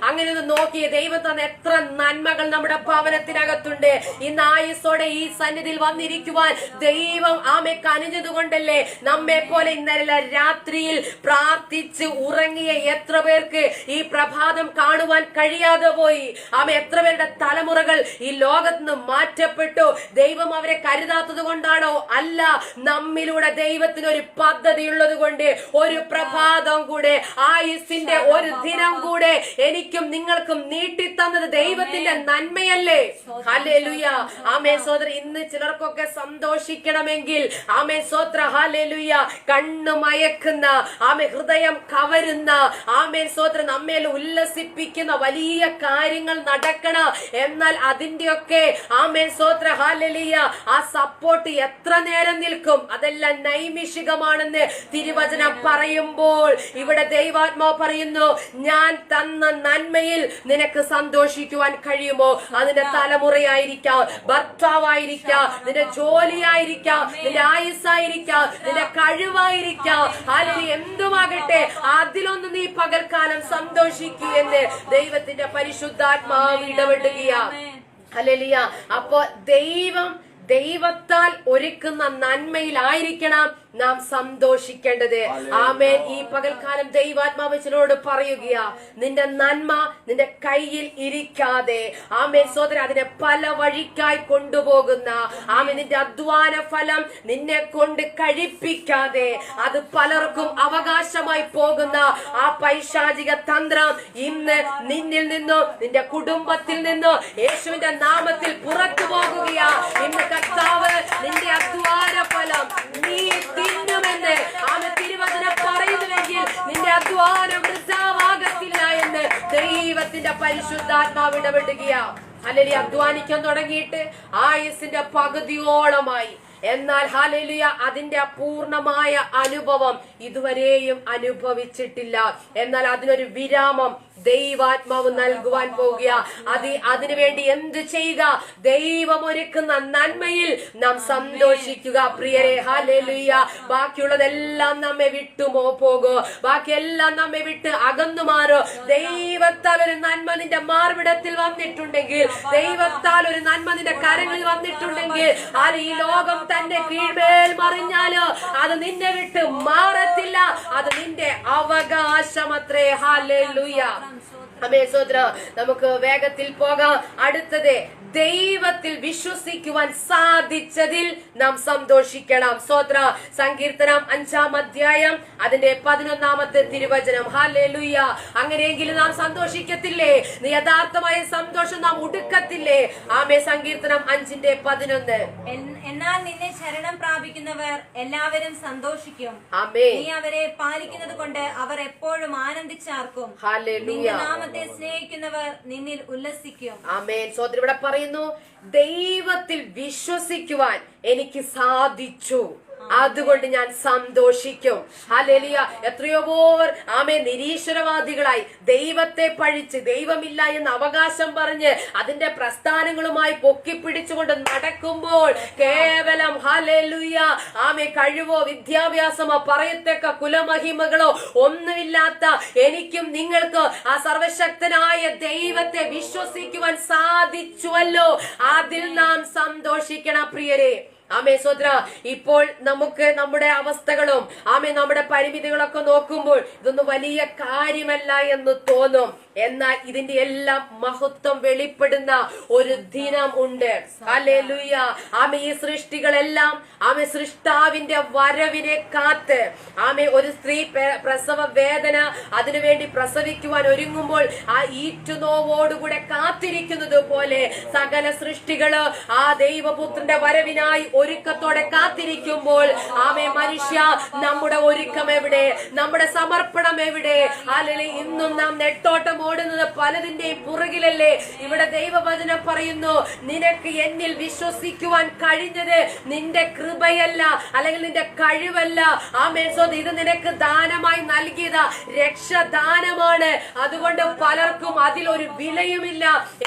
അങ്ങനെ ഒന്ന് നോക്കിയേ, ദൈവം തന്ന എത്ര നന്മകൾ നമ്മുടെ ഭവനത്തിനകത്തുണ്ട്. ഇന്ന് ആയുസ്സോടെ ഈ സന്നിധിയിൽ വന്നിരിക്കുവാൻ ദൈവം ആമെ കനിഞ്ഞതുകൊണ്ടല്ലേ നമ്മെ പോലെ ഇന്നലെ രാത്രിയിൽ പ്രാർത്ഥിച്ച് ഉറങ്ങിയ എത്ര പേർക്ക് ഈ പ്രഭാതം കാണുവാൻ കഴിയാതെ പോയി. ആമെ എത്ര പേരുടെ തലമുറകൾ ഈ ലോകത്ത് നിന്ന് മാറ്റപ്പെട്ടു. ദൈവം അവരെ കരുതാത്തത് കൊണ്ടാണോ? അല്ല, നമ്മിലൂടെ ദൈവത്തിന് ഒരു പദ്ധതി ഉള്ളത് കൊണ്ട് ഒരു പ്രഭാതം കൂടെ, ആയുസിന്റെ ഒരു ദിനം കൂടെ എനിക്കും നിങ്ങൾക്കും നീട്ടിത്തന്നത് ദൈവത്തിന്റെ നന്മയല്ലേ? ഹല്ലേലൂയ. ആമേ സോദര, ഇന്ന് ചിലർക്കൊക്കെ സന്തോഷിക്കണമെങ്കിൽ ആമേ സോത്ര ഹല്ലേലൂയ, കണ്ണു മയക്കുന്ന, ആമേ ഹൃദയം കവരുന്ന, ആമേ സോത്ര നമ്മേൽ ഉല്ലസിപ്പിക്കുന്ന വലിയ കാര്യങ്ങൾ നടക്കണം. എന്നാൽ അതിന്റെയൊക്കെ ആമേ സോത്ര ഹല്ലേലൂയ ആ സപ്പോർട്ട് എത്ര നേരം നിൽക്കും? അതെല്ലാം നൈമിഷികമാണെന്ന് തിരുവചനം പറയുമ്പോൾ ഇവിടെ ദൈവാത്മാവ് പറയുന്നു, ഞാൻ തന്ന നന്മയിൽ നിനക്ക് സന്തോഷിക്കുവാൻ കഴിയുമോ? അതിന്റെ തലമുറയായിരിക്കാം, ഭർത്താവായിരിക്കാം, നിന്റെ ജോലിയായിരിക്കാം, നിന്റെ ആയുസ്സായിരിക്കാം, നിന്റെ കഴിവായിരിക്കാം, അല്ലെങ്കിൽ എന്തുമാകട്ടെ, അതിലൊന്ന് നീ പകൽക്കാലം സന്തോഷിക്കൂ എന്ന് ദൈവത്തിന്റെ പരിശുദ്ധാത്മാവ് ഇടപെടുകയാ. ഹല്ലേലൂയ. അപ്പോ ദൈവത്താൽ ഒരുക്കുന്ന നന്മയിലായിരിക്കണം നാം സന്തോഷിക്കേണ്ടത്. ആമേൻ. ഈ പകൽക്കാലം ദൈവാത്മാവ് ചിലരോട് പറയുകയാ, നിന്റെ നന്മ നിന്റെ കയ്യിൽ ഇരിക്കാതെ ആമേൻ സോദര അതിനെ പല വഴിക്കായി കൊണ്ടുപോകുന്ന, ആമേൻ നിന്റെ അധ്വാന ഫലം നിന്നെ കൊണ്ട് കഴിപ്പിക്കാതെ അത് പലർക്കും അവകാശമായി പോകുന്ന ആ പൈശാചിക തന്ത്രം ഇന്ന് നിന്നിൽ നിന്നോ നിന്റെ കുടുംബത്തിൽ നിന്നോ യേശുവിന്റെ നാമത്തിൽ പുറത്തു പോകുകയാ. ഇന്ന് കർത്താവ് നിന്റെ അധ്വാന ഫലം നീ തിന്നുമെന്ന് പരിശുദ്ധാത്മാവ് ഇടപെടുകയാ. ഹല്ലേലൂയ. അധ്വാനിക്കാൻ തുടങ്ങിയിട്ട് ആയുസിന്റെ പകുതിയോളമായി. എന്നാൽ ഹല്ലേലൂയ അതിന്റെ അപൂർണമായ അനുഭവം ഇതുവരെയും അനുഭവിച്ചിട്ടില്ല. എന്നാൽ അതിനൊരു വിരാമം ദൈവാത്മാവ് നൽകുവാൻ പോകുക. അതിനുവേണ്ടി എന്ത് ചെയ്യുക? ദൈവം ഒരുക്കുന്ന നന്മയിൽ നാം സന്തോഷിക്കുക പ്രിയരെ. ഹല്ലേലൂയ. ബാക്കിയുള്ളതെല്ലാം നമ്മെ വിട്ടുമോ പോകും, ബാക്കിയെല്ലാം നമ്മെ വിട്ട് അകന്നു മാറോ. ദൈവത്താൽ ഒരു നന്മ നിന്റെ മാർവിടത്തിൽ വന്നിട്ടുണ്ടെങ്കിൽ, ദൈവത്താൽ ഒരു നന്മ നിന്റെ കരങ്ങളിൽ വന്നിട്ടുണ്ടെങ്കിൽ, ഈ ലോകം തന്റെ കീഴ്മേൽ മറിഞ്ഞാലോ അത് നിന്നെ വിട്ട് മാറത്തില്ല. അത് നിന്റെ അവകാശമത്രേ. ഹല്ലേലൂയ. ആമേൻ. സ്തോത്രം. നമുക്ക് വേഗത്തിൽ പോകാം. അടുത്തത്, ദൈവത്തിൽ വിശ്വസിക്കുവാൻ സാധിച്ചതിൽ നാം സന്തോഷിക്കണം. സ്തോത്ര. സങ്കീർത്തനം 5-ാം അധ്യായം അതിന്റെ 11-ാമത്തെ തിരുവചനം. ഹല്ലേലൂയ. അങ്ങനെയെങ്കിൽ നാം സന്തോഷിക്കത്തില്ലേ? യഥാർത്ഥമായ സന്തോഷം നാം ഉടുക്കത്തില്ലേ? ആമേ. സങ്കീർത്തനം 5:11. എന്നാൽ നിന്നെ ശരണം പ്രാപിക്കുന്നവർ എല്ലാവരും സന്തോഷിക്കും. ആമേ. നീ അവരെ പാലിക്കുന്നത് കൊണ്ട് അവർ എപ്പോഴും ആനന്ദിച്ചാർക്കും. ഹല്ലേലൂയ. നാമത്തെ സ്നേഹിക്കുന്നവർ നിന്നിൽ ഉല്ലസിക്കും. ആമേൻ. സ്തോത്രം. ഇവിടെ പറയുന്നു, ദൈവത്തിൽ വിശ്വസിക്കുവാൻ എനിക്ക് സാധിച്ചു, അതുകൊണ്ട് ഞാൻ സന്തോഷിക്കും. ഹല്ലേലൂയ. എത്രയോ പേർ നിരീശ്വരവാദികളായി ദൈവത്തെ പഴിച്ച് ദൈവമില്ല എന്ന് അവകാശം പറഞ്ഞ് അതിന്റെ പ്രസ്ഥാനങ്ങളുമായി പൊക്കിപ്പിടിച്ചുകൊണ്ട് നടക്കുമ്പോൾ കേവലം ഹല്ലേലൂയ കഴിവോ വിദ്യാഭ്യാസമോ പറയത്തക്ക കുലമഹിമകളോ ഒന്നുമില്ലാത്ത എനിക്കും നിങ്ങൾക്ക് ആ സർവശക്തനായ ദൈവത്തെ വിശ്വസിക്കുവാൻ സാധിച്ചുവല്ലോ, അതിൽ നാം സന്തോഷിക്കണം പ്രിയരെ. ആമേ. സ്വദ്ര. ഇപ്പോൾ നമുക്ക് നമ്മുടെ അവസ്ഥകളും നമ്മുടെ പരിമിതികളൊക്കെ നോക്കുമ്പോൾ ഇതൊന്നും വലിയ കാര്യമല്ല എന്ന് തോന്നും. എന്നാൽ ഇതിന്റെ എല്ലാം മഹത്വം വെളിപ്പെടുന്ന ഒരു ദിനം ഉണ്ട്. ഹല്ലേലൂയ. ഈ സൃഷ്ടികളെല്ലാം സൃഷ്ടാവിന്റെ വരവിനെ കാത്ത് ഒരു സ്ത്രീ പ്രസവ വേദന അതിനുവേണ്ടി പ്രസവിക്കുവാൻ ഒരുങ്ങുമ്പോൾ ആ ഈറ്റുനോവോടുകൂടെ കാത്തിരിക്കുന്നത് പോലെ സകല സൃഷ്ടികള് ആ ദൈവപുത്രന്റെ വരവിനായി ഒരുക്കത്തോടെ കാത്തിരിക്കുമ്പോൾ മനുഷ്യ, നമ്മുടെ ഒരുക്കം എവിടെ? നമ്മുടെ സമർപ്പണം എവിടെ? അല്ലെങ്കിൽ ഇന്നും നാം നെട്ടോട്ടം ഓടുന്നത് പലതിന്റെയും പുറകിലല്ലേ? ഇവിടെ ദൈവവചനം പറയുന്നു, നിനക്ക് എന്നിൽ വിശ്വസിക്കുവാൻ കഴിഞ്ഞത് നിന്റെ കൃപയല്ല, അല്ലെങ്കിൽ നിന്റെ കഴിവല്ല. ആമേൻ. ഇത് നിനക്ക് ദാനമായി നൽകിയതാ, രക്ഷദാനമാണ്. അതുകൊണ്ട് പലർക്കും അതിലൊരു വിലയുമില്ല.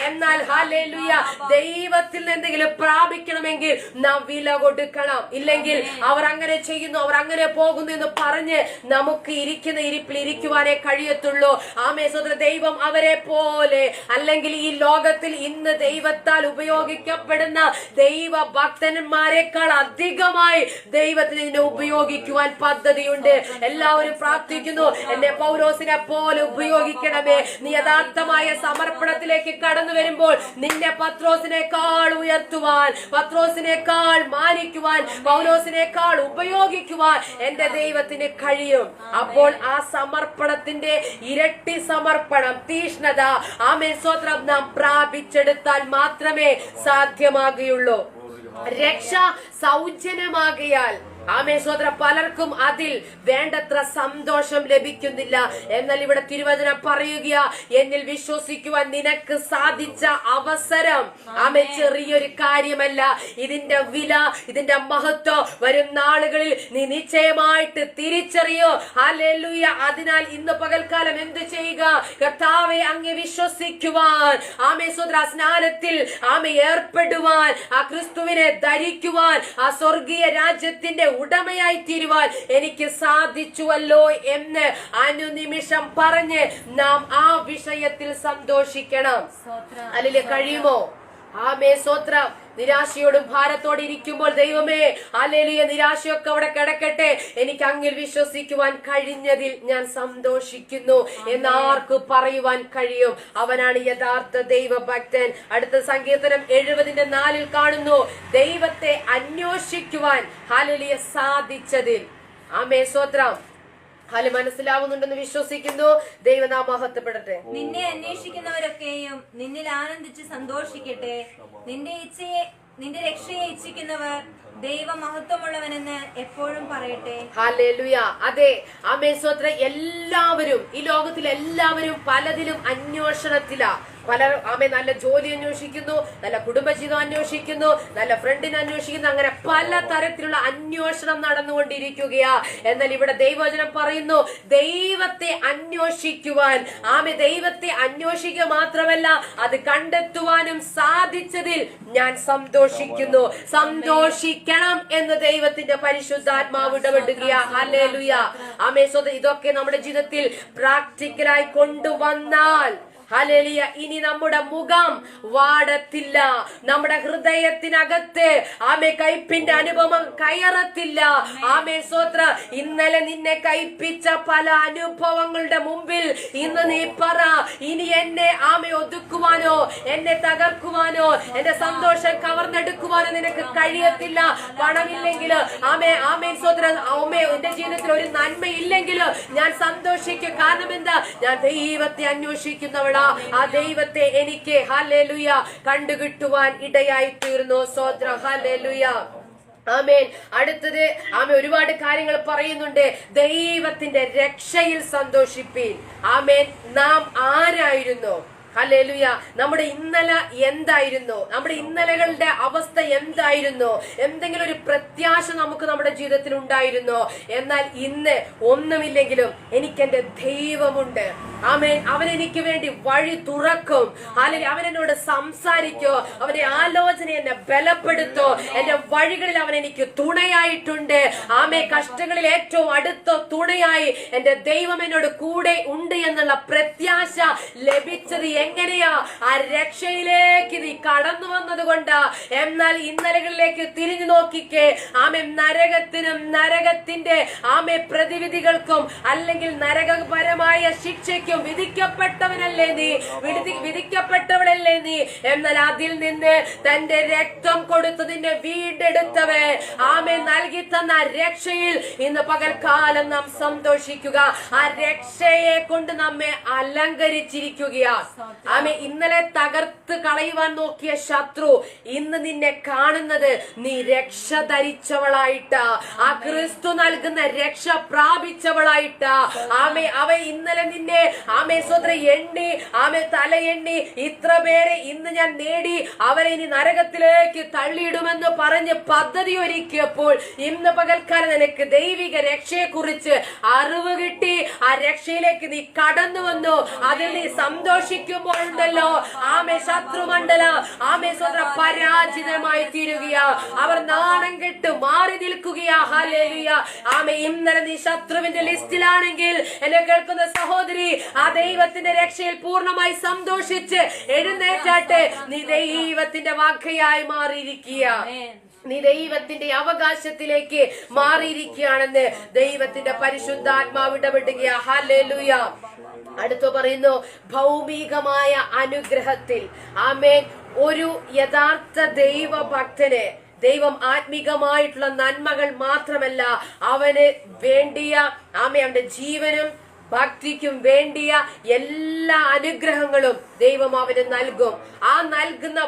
എന്നാൽ ഹല്ലേലൂയ ദൈവത്തിൽ നിന്ന് എന്തെങ്കിലും പ്രാപിക്കണമെങ്കിൽ നാം വില കൊടുക്കണം. ഇല്ലെങ്കിൽ അവർ അങ്ങനെ ചെയ്യുന്നു, അവർ അങ്ങനെ പോകുന്നു എന്ന് പറഞ്ഞ് നമുക്ക് ഇരിക്കുന്ന ഇരിപ്പിൽ ഇരിക്കുവാനേ കഴിയത്തുള്ളൂ. ആമേൻ. ദൈവം അവരെ പോലെ, അല്ലെങ്കിൽ ഈ ലോകത്തിൽ ഇന്ന് ദൈവത്താൽ ഉപയോഗിക്കപ്പെടുന്ന ദൈവ ഭക്തന്മാരെക്കാൾ അധികമായി ദൈവത്തിന് ഇതിനെ ഉപയോഗിക്കുവാൻ പദ്ധതിയുണ്ട്. എല്ലാവരും പ്രാർത്ഥിക്കുന്നു, എന്നെ പൗലോസിനെ പോലെ ഉപയോഗിക്കണമേ. നീ യഥാർത്ഥമായ സമർപ്പണത്തിലേക്ക് കടന്നു വരുമ്പോൾ നിന്നെ പത്രോസിനേക്കാൾ ഉയർത്തുവാൻ, പത്രോസിനേക്കാൾ മാനിക്കുവാൻ, പൗലോസിനേക്കാൾ ഉപയോഗിക്കുവാൻ എന്റെ ദൈവത്തിന് കഴിയും. അപ്പോൾ ആ സമർപ്പണത്തിന്റെ ഇരട്ടി സമർപ്പണം, തീഷ്ണത, സ്തോത്രം നാം പ്രാപിച്ചെടുത്താൽ മാത്രമേ സാധ്യമാകുകയുള്ളൂ. രക്ഷ സൗജന്യമാകിയാൽ സ്വത്ര പലർക്കും അതിൽ വേണ്ടത്ര സന്തോഷം ലഭിക്കുന്നില്ല. എന്നാൽ ഇവിടെ തിരുവചനം പറയുക, എന്നിൽ വിശ്വസിക്കുവാൻ നിനക്ക് സാധിച്ച അവസരം ചെറിയൊരു കാര്യമല്ല. ഇതിന്റെ വില, ഇതിന്റെ മഹത്വം വരും നാളുകളിൽ നീ നിശ്ചയമായിട്ട് തിരിച്ചറിയോ. ഹല്ലേലൂയ. അതിനാൽ ഇന്ന് പകൽക്കാലം എന്ത് ചെയ്യുക? കർത്താവെ അങ്ങ് വിശ്വസിക്കുവാൻ, സ്വത്ര സ്നാനത്തിൽ ഏർപ്പെടുവാൻ, ആ ക്രിസ്തുവിനെ ധരിക്കുവാൻ, ആ സ്വർഗീയ രാജ്യത്തിന്റെ ഉടമയായി തീരുവാൻ എനിക്ക് സാധിച്ചുവല്ലോ എന്ന് അനുനിമിഷം പറഞ്ഞ് നാം ആ വിഷയത്തിൽ സന്തോഷിക്കണം. അതില് കഴിയുമോ? സ്തോത്രം. നിരാശയോടും ഭാരത്തോടെ ഇരിക്കുമ്പോൾ ദൈവമേ ഹല്ലേലൂയ നിരാശയൊക്കെ അവിടെ കിടക്കട്ടെ, എനിക്ക് അങ്ങിൽ വിശ്വസിക്കുവാൻ കഴിഞ്ഞതിൽ ഞാൻ സന്തോഷിക്കുന്നു എന്നാർക്ക് പറയുവാൻ കഴിയും? അവനാണ് യഥാർത്ഥ ദൈവഭക്തൻ. അടുത്ത സങ്കീർത്തനം 70:4 കാണുന്നു, ദൈവത്തെ അന്വേഷിക്കുവാൻ ഹല്ലേലൂയ സാധിച്ചതിൽ. സ്തോത്രം. മനസ്സിലാവുന്നുണ്ടെന്ന് വിശ്വസിക്കുന്നു. ദൈവനാമം മഹത്വപ്പെടട്ടെ. നിന്നെ അന്വേഷിക്കുന്നവരൊക്കെയും നിന്നിൽ ആനന്ദിച്ച് സന്തോഷിക്കട്ടെ. നിന്റെ രക്ഷയെ ഇച്ഛിക്കുന്നവർ ദൈവ മഹത്വമുള്ളവനെന്ന് എപ്പോഴും പറയട്ടെ. ഹല്ലേലൂയ. അതെ. എല്ലാവരും, ഈ ലോകത്തിൽ എല്ലാവരും പലതിലും അന്വേഷണത്തിലാ. ആമേ നല്ല ജോലി അന്വേഷിക്കുന്നു, നല്ല കുടുംബജീവിതം അന്വേഷിക്കുന്നു, നല്ല ഫ്രണ്ടിനെ അന്വേഷിക്കുന്നു. അങ്ങനെ പല തരത്തിലുള്ള അന്വേഷണം നടന്നുകൊണ്ടിരിക്കുകയാ. എന്നാൽ ഇവിടെ ദൈവവചനം പറയുന്നു, ദൈവത്തെ അന്വേഷിക്കുവാൻ, ആമേ ദൈവത്തെ അന്വേഷിക്കുക മാത്രമല്ല അത് കണ്ടെത്തുവാനും സാധിച്ചതിൽ ഞാൻ സന്തോഷിക്കുന്നു. സന്തോഷിക്കണം എന്ന് ദൈവത്തിന്റെ പരിശുദ്ധാത്മാവ് ഇടപെടുകയാ. ഹല്ലേലൂയ. ആമേ. ഇതൊക്കെ നമ്മുടെ ജീവിതത്തിൽ പ്രാക്ടിക്കലായി കൊണ്ടുവന്നാൽ ഹല്ലേലൂയ, ഇനി നമ്മുടെ മുഖം വാടത്തില്ല, നമ്മുടെ ഹൃദയത്തിനകത്ത് ആമേ കയ്പിന്റെ അനുഭവം കയറത്തില്ല. ആമേ സ്തോത്ര. ഇന്നലെ നിന്നെ കയ്പിച്ച പല അനുഭവങ്ങളുടെ മുമ്പിൽ ഇന്ന് നീ പറ, ഇനി എന്നെ ആമേ ഒതുക്കുവാനോ എന്നെ തകർക്കുവാനോ എന്റെ സന്തോഷം കവർന്നെടുക്കുവാനോ നിനക്ക് കഴിയത്തില്ല. പണമില്ലെങ്കിൽ ആമേ സ്തോത്ര, ആമേ എന്റെ ജീവിതത്തിൽ ഒരു നന്മയില്ലെങ്കിൽ ഞാൻ സന്തോഷിക്കും. കാരണം എന്താ? ഞാൻ ദൈവത്തെ അന്വേഷിക്കുന്നവളാ. ആ ദൈവത്തെ എനിക്ക് ഹല്ലേലൂയ കണ്ടുകിട്ടുവാൻ ഇടയായി തീർന്നു. സ്തോത്രം. ഹല്ലേലൂയ. ആമേൻ. അടുത്തത് ഒരുപാട് കാര്യങ്ങൾ പറയുന്നുണ്ട്. ദൈവത്തിന്റെ രക്ഷയിൽ സന്തോഷിപ്പീൻ. ആമേൻ. നാം ആരായിരുന്നു? ഹല്ലേലൂയ. നമ്മുടെ ഇന്നലെ എന്തായിരുന്നു? നമ്മുടെ ഇന്നലകളുടെ അവസ്ഥ എന്തായിരുന്നു? എന്തെങ്കിലും ഒരു പ്രത്യാശ നമുക്ക് നമ്മുടെ ജീവിതത്തിൽ ഉണ്ടായിരുന്നോ? എന്നാൽ ഇന്ന് ഒന്നുമില്ലെങ്കിലും എനിക്ക് എന്റെ ദൈവമുണ്ട്. ആമേൻ. അവൻ എനിക്ക് വേണ്ടി വഴി തുറക്കും. അല്ലെങ്കിൽ അവൻ എന്നോട് സംസാരിക്കോ, അവന്റെ ആലോചന എന്നെ ബലപ്പെടുത്തോ, എന്റെ വഴികളിൽ അവൻ എനിക്ക് തുണയായിട്ടുണ്ട്. ആമേ. കഷ്ടങ്ങളിൽ ഏറ്റവും അടുത്ത തുണയായി എന്റെ ദൈവം എന്നോട് കൂടെ ഉണ്ട് എന്നുള്ള പ്രത്യാശ ലഭിച്ചത് എങ്ങനെയാ? ആ രക്ഷയിലേക്ക് നീ കടന്നു വന്നത് കൊണ്ടാ. എന്നാൽ ഇന്നലകളിലേക്ക് തിരിഞ്ഞു നോക്കിക്കേ. ആമേ. നരകത്തിനും നരകത്തിന്റെ പ്രതിവിധികൾക്കും അല്ലെങ്കിൽ നരകപരമായ ശിക്ഷയ്ക്കും വിധിക്കപ്പെട്ടവനല്ലേ നീ, വിധിക്കപ്പെട്ടവളല്ലേ നീ. എന്നാൽ അതിൽ നിന്ന് തന്റെ രക്തം കൊടുത്തതിന്റെ വീണ്ടെടുത്തവൻ ആമേ നൽകി തന്ന രക്ഷയിൽ ഇന്ന് പകൽക്കാലം നാം സന്തോഷിക്കുക. ആ രക്ഷയെ കൊണ്ട് നമ്മെ അലങ്കരിച്ചിരിക്കുകയാ. ആമേ. ഇന്നലെ തകർത്ത് കളയുവാൻ നോക്കിയ ശത്രു ഇന്ന് നിന്നെ കാണുന്നത് നീ രക്ഷ ധരിച്ചവളായിട്ടാ, ആ ക്രിസ്തു നൽകുന്ന രക്ഷ പ്രാപിച്ചവളായിട്ടാ. ആമേ. അവ ഇന്നലെ നിന്നെ സ്വത്ര എണ്ണി തല എണ്ണി ഇത്ര പേരെ ഇന്ന് ഞാൻ നേടി, അവരെ ഇനി നരകത്തിലേക്ക് തള്ളിയിടുമെന്ന് പറഞ്ഞ് പദ്ധതി ഒരുക്കിയപ്പോൾ ഇന്ന് പകൽക്കാലം നിനക്ക് ദൈവിക രക്ഷയെ കുറിച്ച് അറിവ് കിട്ടി. ആ രക്ഷയിലേക്ക് നീ കടന്നു വന്നു. അതിൽ നീ സന്തോഷിക്കുമ്പോഴുണ്ടല്ലോ ശത്രുമണ്ഡല സ്വത്ര പരാജിതമായി തീരുകയാ. അവർ നാണം കെട്ട് മാറി നിൽക്കുകയാ. ഹല്ലേലൂയ. ഇന്നലെ നീ ശത്രുവിന്റെ ലിസ്റ്റിലാണെങ്കിൽ എന്നെ കേൾക്കുന്ന സഹോദരി, ആ ദൈവത്തിന്റെ രക്ഷയിൽ പൂർണ്ണമായി സന്തോഷിച്ച് എഴുന്നേറ്റാട്ടെ. നീ ദൈവത്തിന്റെ വാക്കയായി മാറിയിരിക്കുക. നീ ദൈവത്തിന്റെ അവകാശത്തിലേക്ക് മാറിയിരിക്കുകയാണെന്ന് ദൈവത്തിന്റെ പരിശുദ്ധാത്മാവ് ഇടപെടുകയാ. ഹല്ലേലൂയ. അടുത്ത പറയുന്നു, ഭൗമികമായ അനുഗ്രഹത്തിൽ ആമേൻ ഒരു യഥാർത്ഥ ദൈവഭക്തന് ദൈവം ആത്മീകമായിട്ടുള്ള നന്മകൾ മാത്രമല്ല അവന് വേണ്ടിയ അവന്റെ ജീവനും ഭക്തിക്കും വേണ്ടിയ എല്ലാ അനുഗ്രഹങ്ങളും ദൈവം അവന് നൽകും. ആ നൽകുന്ന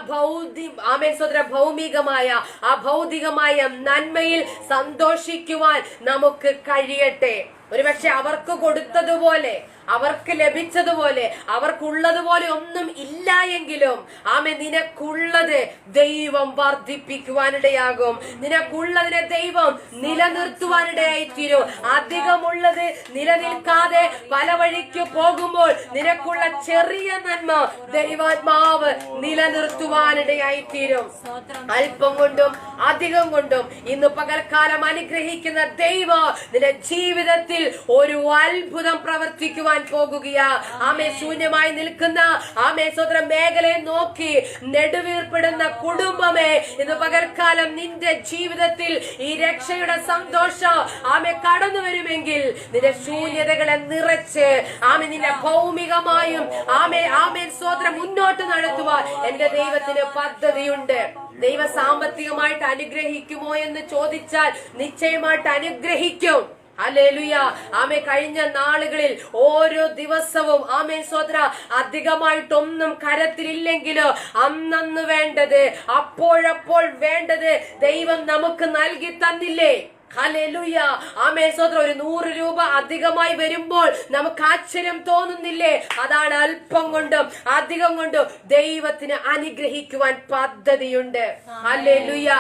ഭൗമികമായ ആ ഭൗതികമായ നന്മയിൽ സന്തോഷിക്കുവാൻ നമുക്ക് കഴിയട്ടെ. ഒരുപക്ഷെ അവർക്ക് കൊടുത്തതുപോലെ, അവർക്ക് ലഭിച്ചതുപോലെ, അവർക്കുള്ളതുപോലെ ഒന്നും ഇല്ല എങ്കിലും നിനക്കുള്ളത് ദൈവം വർദ്ധിപ്പിക്കുവാനിടയാകും. നിനക്കുള്ളതിനെ ദൈവം നിലനിർത്തുവാനിടയായി തീരും. അധികമുള്ളത് നിലനിൽക്കാതെ പല വഴിക്ക് പോകുമ്പോൾ നിനക്കുള്ള ചെറിയ നന്മ ദൈവാത്മാവ് നിലനിർത്തുവാനിടയായി തീരും. അല്പം കൊണ്ടും അധികം കൊണ്ടും ഇന്ന് പകൽക്കാലം അനുഗ്രഹിക്കുന്ന ദൈവം നിന്റെ ജീവിതത്തിൽ ഒരു അത്ഭുതം പ്രവർത്തിക്കുവാൻ പോകുകയാ. ശൂന്യമായി നിൽക്കുന്ന സ്വതന്ത്ര മേഖലയെ നോക്കി നെടുവീർപ്പെടുന്ന കുടുംബമേ, ഇന്ന് പകൽക്കാലം നിന്റെ ജീവിതത്തിൽ ഈ രക്ഷയുടെ സന്തോഷം കടന്നു വരുമെങ്കിൽ നിന്റെ ശൂന്യതകളെ നിറച്ച് നിന്നെ ഭൗമികമായും സ്വതന്ത്രം മുന്നോട്ട് നടത്തുവാൻ എന്റെ ദൈവത്തിന് പദ്ധതിയുണ്ട്. ദൈവ സാമ്പത്തികമായിട്ട് അനുഗ്രഹിക്കുമോ എന്ന് ചോദിച്ചാൽ നിശ്ചയമായിട്ട് അനുഗ്രഹിക്കും. ഹല്ലേലൂയ. കഴിഞ്ഞ നാളുകളിൽ ഓരോ ദിവസവും സ്വതന്ത്ര അധികമായിട്ടൊന്നും കരത്തിലില്ലെങ്കിലോ അന്നന്ന് വേണ്ടത്, അപ്പോഴപ്പോൾ വേണ്ടത് ദൈവം നമുക്ക് നൽകി തന്നില്ലേ? ഹല്ലേലൂയ. ആമേൻ സ്തോത്രം. ഒരു 100 രൂപ അധികമായി വരുമ്പോൾ നമുക്ക് ആശ്ചര്യം തോന്നുന്നില്ലേ? അതാണ് അല്പം കൊണ്ടും അധികം കൊണ്ടും ദൈവത്തിന് അനുഗ്രഹിക്കുവാൻ പദ്ധതിയുണ്ട്. ഹല്ലേലൂയ.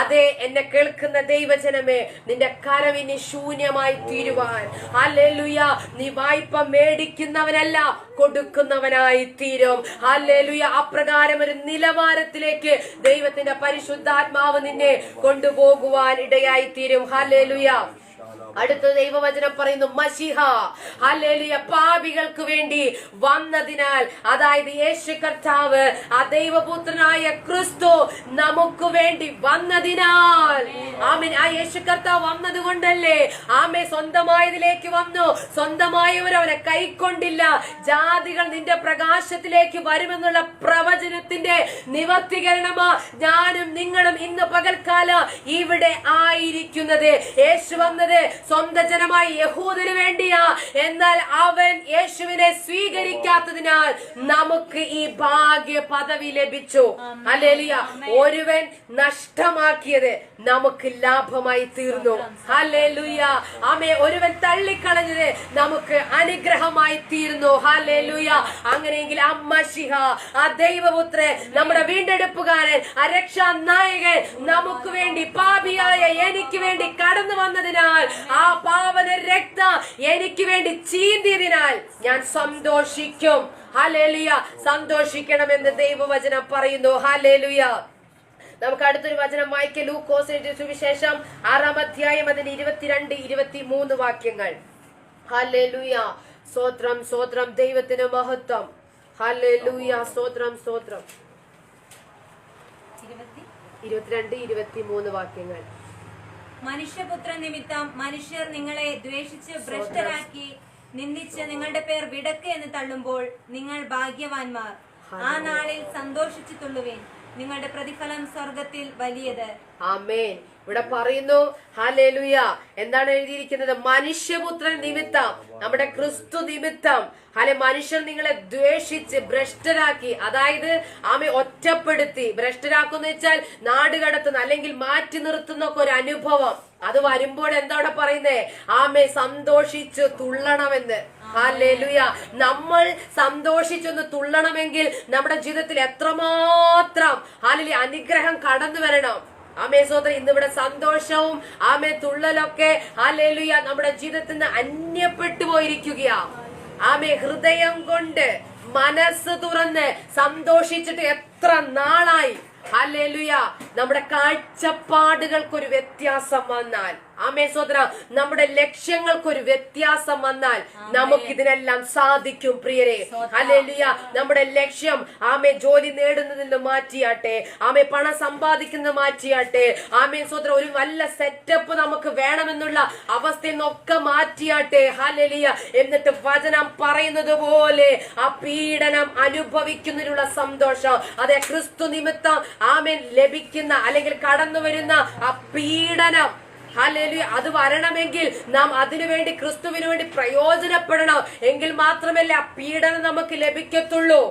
അതെ, എന്നെ കേൾക്കുന്ന ദൈവജനമേ, നിന്റെ കരവിന് ശൂന്യമായി തീരുവാൻ, ഹല്ലേലൂയ, നീ വായ്പ മേടിക്കുന്നവനല്ല, കൊടുക്കുന്നവനായി തീരും. ഹല്ലേലൂയ. അപ്രകാരം ഒരു നിലവാരത്തിലേക്ക് ദൈവത്തിന്റെ പരിശുദ്ധാത്മാവ് നിന്നെ കൊണ്ടുപോകുവാൻ ഇടയായി തീരും. ഹല്ലേലൂയ. അടുത്ത ദൈവവചനം പറയുന്നു മശിഹ, ഹല്ലേലൂയ, പാപികൾക്ക് വേണ്ടി വന്നതിനാൽ, അതായത് യേശു കർത്താവ്, ആ ദൈവപുത്രനായ ക്രിസ്തു നമുക്ക് വേണ്ടി വന്നതിനാൽ, ആമേൻ, ആ യേശു കർത്താവ് വന്നത് കൊണ്ടല്ലേ ആമേ സ്വന്തമായതിലേക്ക് വന്നു. സ്വന്തമായവർ അവനെ കൈക്കൊണ്ടില്ല. ജാതികൾ നിന്റെ പ്രകാശത്തിലേക്ക് വരുമെന്നുള്ള പ്രവചനത്തിന്റെ നിവർത്തീകരണമാ ഞാനും നിങ്ങളും ഇന്ന് പകൽക്കാലം ഇവിടെ ആയിരിക്കുന്നത്. യേശു വന്നത് സ്വന്തം ജനമായ യഹൂദന് വേണ്ടിയാ. എന്നാൽ അവൻ യേശുവിനെ സ്വീകരിക്കാത്തതിനാൽ നമുക്ക് ഈ ഭാഗ്യ പദവി ലഭിച്ചു. ഹല്ലേലൂയ. ഒരുവൻ നഷ്ടമാക്കിയത് നമുക്ക് ലാഭമായി തീർന്നു. ഹല്ലേലൂയ. ആമേ, ഒരുവൻ തള്ളിക്കളഞ്ഞത് നമുക്ക് അനുഗ്രഹമായി തീർന്നു. ഹല്ലേലൂയ. അങ്ങനെയെങ്കിൽ ആ മശിഹ, ആ ദൈവപുത്രൻ, നമ്മുടെ വീണ്ടെടുപ്പുകാരൻ, ആ രക്ഷാ നായകൻ നമുക്ക് വേണ്ടി, പാപിയായ എനിക്ക് വേണ്ടി കടന്നു വന്നതിനാൽ, ആ പാവന രക്തം എനിക്ക് വേണ്ടി ചീന്തിയതിനാൽ ഞാൻ സന്തോഷിക്കും. ഹല്ലേലൂയ. സന്തോഷിക്കണമെന്ന് ദൈവവചനം പറയുന്നു. ഹല്ലേലൂയ. നമുക്ക് അടുത്തൊരു വചനം വായിക്കാം. ലൂക്കോസ് എഴുതിയ സുവിശേഷം 6-ാം അധ്യായം, അതിന് 22-23 വാക്യങ്ങൾ. ഹല്ലേലൂയ. സ്തോത്രം, സ്തോത്രം, ദൈവത്തിന് മഹത്വം. ഹല്ലേലൂയ. സ്തോത്രം, സ്തോത്രം. 22-23 വാക്യങ്ങൾ. മനുഷ്യപുത്ര നിമിത്തം മനുഷ്യർ നിങ്ങളെ ദ്വേഷിച്ച് ഭ്രഷ്ടരാക്കി നിന്ദിച്ച് നിങ്ങളുടെ പേർ വിടക്ക് എന്ന് തള്ളുമ്പോൾ നിങ്ങൾ ഭാഗ്യവാന്മാർ. ആ നാളിൽ സന്തോഷിച്ചു തുള്ളുവേൻ, നിങ്ങളുടെ പ്രതിഫലം സ്വർഗത്തിൽ വലിയത്. ആമേൻ. ഇവിടെ പറയുന്നു, ഹല്ലേലൂയ, എന്താണ് എഴുതിയിരിക്കുന്നത്? മനുഷ്യപുത്രൻ നിമിത്തം, നമ്മുടെ ക്രിസ്തു നിമിത്തം, അല്ലെ, മനുഷ്യർ നിങ്ങളെ ദ്വേഷിച്ച് ഭ്രഷ്ടരാക്കി, അതായത് ആമെ ഒറ്റപ്പെടുത്തി. ഭ്രഷ്ടരാക്കുന്ന വെച്ചാൽ നാട് കടത്തുന്ന അല്ലെങ്കിൽ മാറ്റി നിർത്തുന്ന ഒക്കെ ഒരു അനുഭവം. അത് വരുമ്പോൾ എന്താണ് പറയുന്നേ? ആമെ സന്തോഷിച്ച് തുള്ളണമെന്ന്. ഹല്ലേലൂയ. നമ്മൾ സന്തോഷിച്ചൊന്ന് തുള്ളണമെങ്കിൽ നമ്മുടെ ജീവിതത്തിൽ എത്രമാത്രം ഹല്ലേലൂയ അനുഗ്രഹം കടന്നു വരണം. ആമേ സോദരൻ, ഇന്നിവിടെ സന്തോഷവും ആമേ തുള്ളലൊക്കെ ഹല്ലേലൂയ നമ്മുടെ ജീവിതത്തിൽ നിന്ന് അന്യപ്പെട്ടു പോയിരിക്കുകയാ. ആമേ, ഹൃദയം കൊണ്ട് മനസ്സ് തുറന്ന് സന്തോഷിച്ചിട്ട് എത്ര നാളായി. ഹല്ലേലൂയ. നമ്മുടെ കാഴ്ചപ്പാടുകൾക്കൊരു വ്യത്യാസം വന്നാൽ, ആമേ സോദര, നമ്മുടെ ലക്ഷ്യങ്ങൾക്കൊരു വ്യത്യാസം വന്നാൽ നമുക്കിതിനെല്ലാം സാധിക്കും പ്രിയരെ. ഹല്ലേലൂയ. നമ്മുടെ ലക്ഷ്യം ആമേ ജോലി നേടുന്നതിൽ നിന്ന് മാറ്റിയാട്ടെ, ആമേ പണം സമ്പാദിക്കുന്നത് മാറ്റിയാട്ടെ, ആമേ സോദര ഒരു നല്ല സെറ്റപ്പ് നമുക്ക് വേണമെന്നുള്ള അവസ്ഥയിൽ നിന്നൊക്കെ മാറ്റിയാട്ടെ. ഹല്ലേലൂയ. എന്നിട്ട് വചനം പറയുന്നത് പോലെ ആ പീഡനം അനുഭവിക്കുന്നതിനുള്ള സന്തോഷം, അതെ, ക്രിസ്തു നിമിത്തം ആമേൻ ലഭിക്കുന്ന അല്ലെങ്കിൽ കടന്നു വരുന്ന ആ പീഡനം, ഹല്ലേലൂയ, അത് വരണമെങ്കിൽ നാം അതിനുവേണ്ടി ക്രിസ്തുവിന് വേണ്ടി പ്രയോജനപ്പെടണം. എങ്കിൽ മാത്രമല്ല ആ പീഡനം നമുക്ക് ലഭിക്കത്തുള്ളൂ.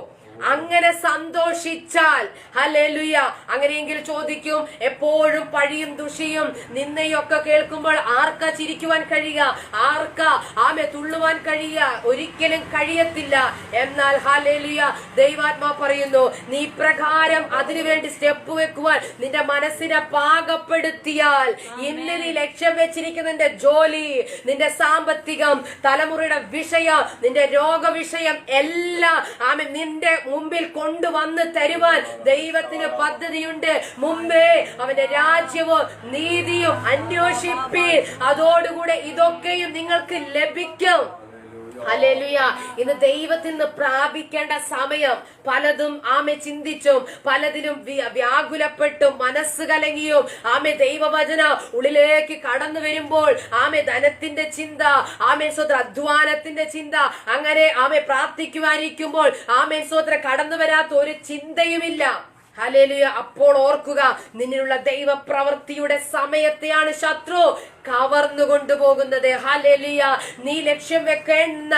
അങ്ങനെ സന്തോഷിച്ചാൽ, ഹല്ലേലൂയ, അങ്ങനെയെങ്കിൽ ചോദിക്കും, എപ്പോഴും പഴിയും ദുഷിയും നിന്നയൊക്കെ കേൾക്കുമ്പോൾ ആർക്കാ ചിരിക്കുവാൻ കഴിയുക? ആർക്കാ ആമേ തുള്ളുവാൻ കഴിയുക? ഒരിക്കലും കഴിയത്തില്ല. എന്നാൽ ഹല്ലേലൂയ, ദൈവാത്മാ പറയുന്നു, നീ പ്രകാരം അതിനുവേണ്ടി സ്റ്റെപ്പ് വെക്കുവാൻ നിന്റെ മനസ്സിനെ പാകപ്പെടുത്തിയാൽ, ഇന്ന് നീ ലക്ഷ്യം വെച്ചിരിക്കുന്ന നിന്റെ ജോലി, നിന്റെ സാമ്പത്തികം, തലമുറയുടെ വിഷയം, നിന്റെ രോഗവിഷയം എല്ലാം ആമേ നിന്റെ മുമ്പിൽ കൊണ്ടുവന്ന് തരുവാൻ ദൈവത്തിന് പദ്ധതിയുണ്ട്. മുമ്പേ അവന്റെ രാജ്യവും നീതിയും അന്വേഷിപ്പീൻ, അതോടുകൂടെ ഇതൊക്കെയും നിങ്ങൾക്ക് ലഭിക്കും. ഹല്ലേലൂയ. ഇന്ന് ദൈവത്തിൽ നിന്ന് പ്രാപിക്കേണ്ട സമയം. പലതും ആമെ ചിന്തിച്ചും പലതിലും വ്യാകുലപ്പെട്ടും മനസ്സ് കലങ്ങിയും ആമെ ദൈവവചന ഉള്ളിലേക്ക് കടന്നു വരുമ്പോൾ ആമെ ധനത്തിന്റെ ചിന്ത, ആമെ സ്വത്ര അധ്വാനത്തിന്റെ ചിന്ത, അങ്ങനെ ആമെ പ്രാർത്ഥിക്കുവാനിരിക്കുമ്പോൾ ആമെ സ്വത്ര കടന്നു വരാത്ത ഒരു ചിന്തയുമില്ല. ഹല്ലേലൂയ. അപ്പോൾ ഓർക്കുക, നിന്നിലുള്ള ദൈവപ്രവൃത്തിയുടെ സമയത്തെയാണ് ശത്രു കവർന്നു കൊണ്ടുപോകുന്നത്. ഹല്ലേലൂയ. നീ ലക്ഷ്യം വെക്കേണ്ട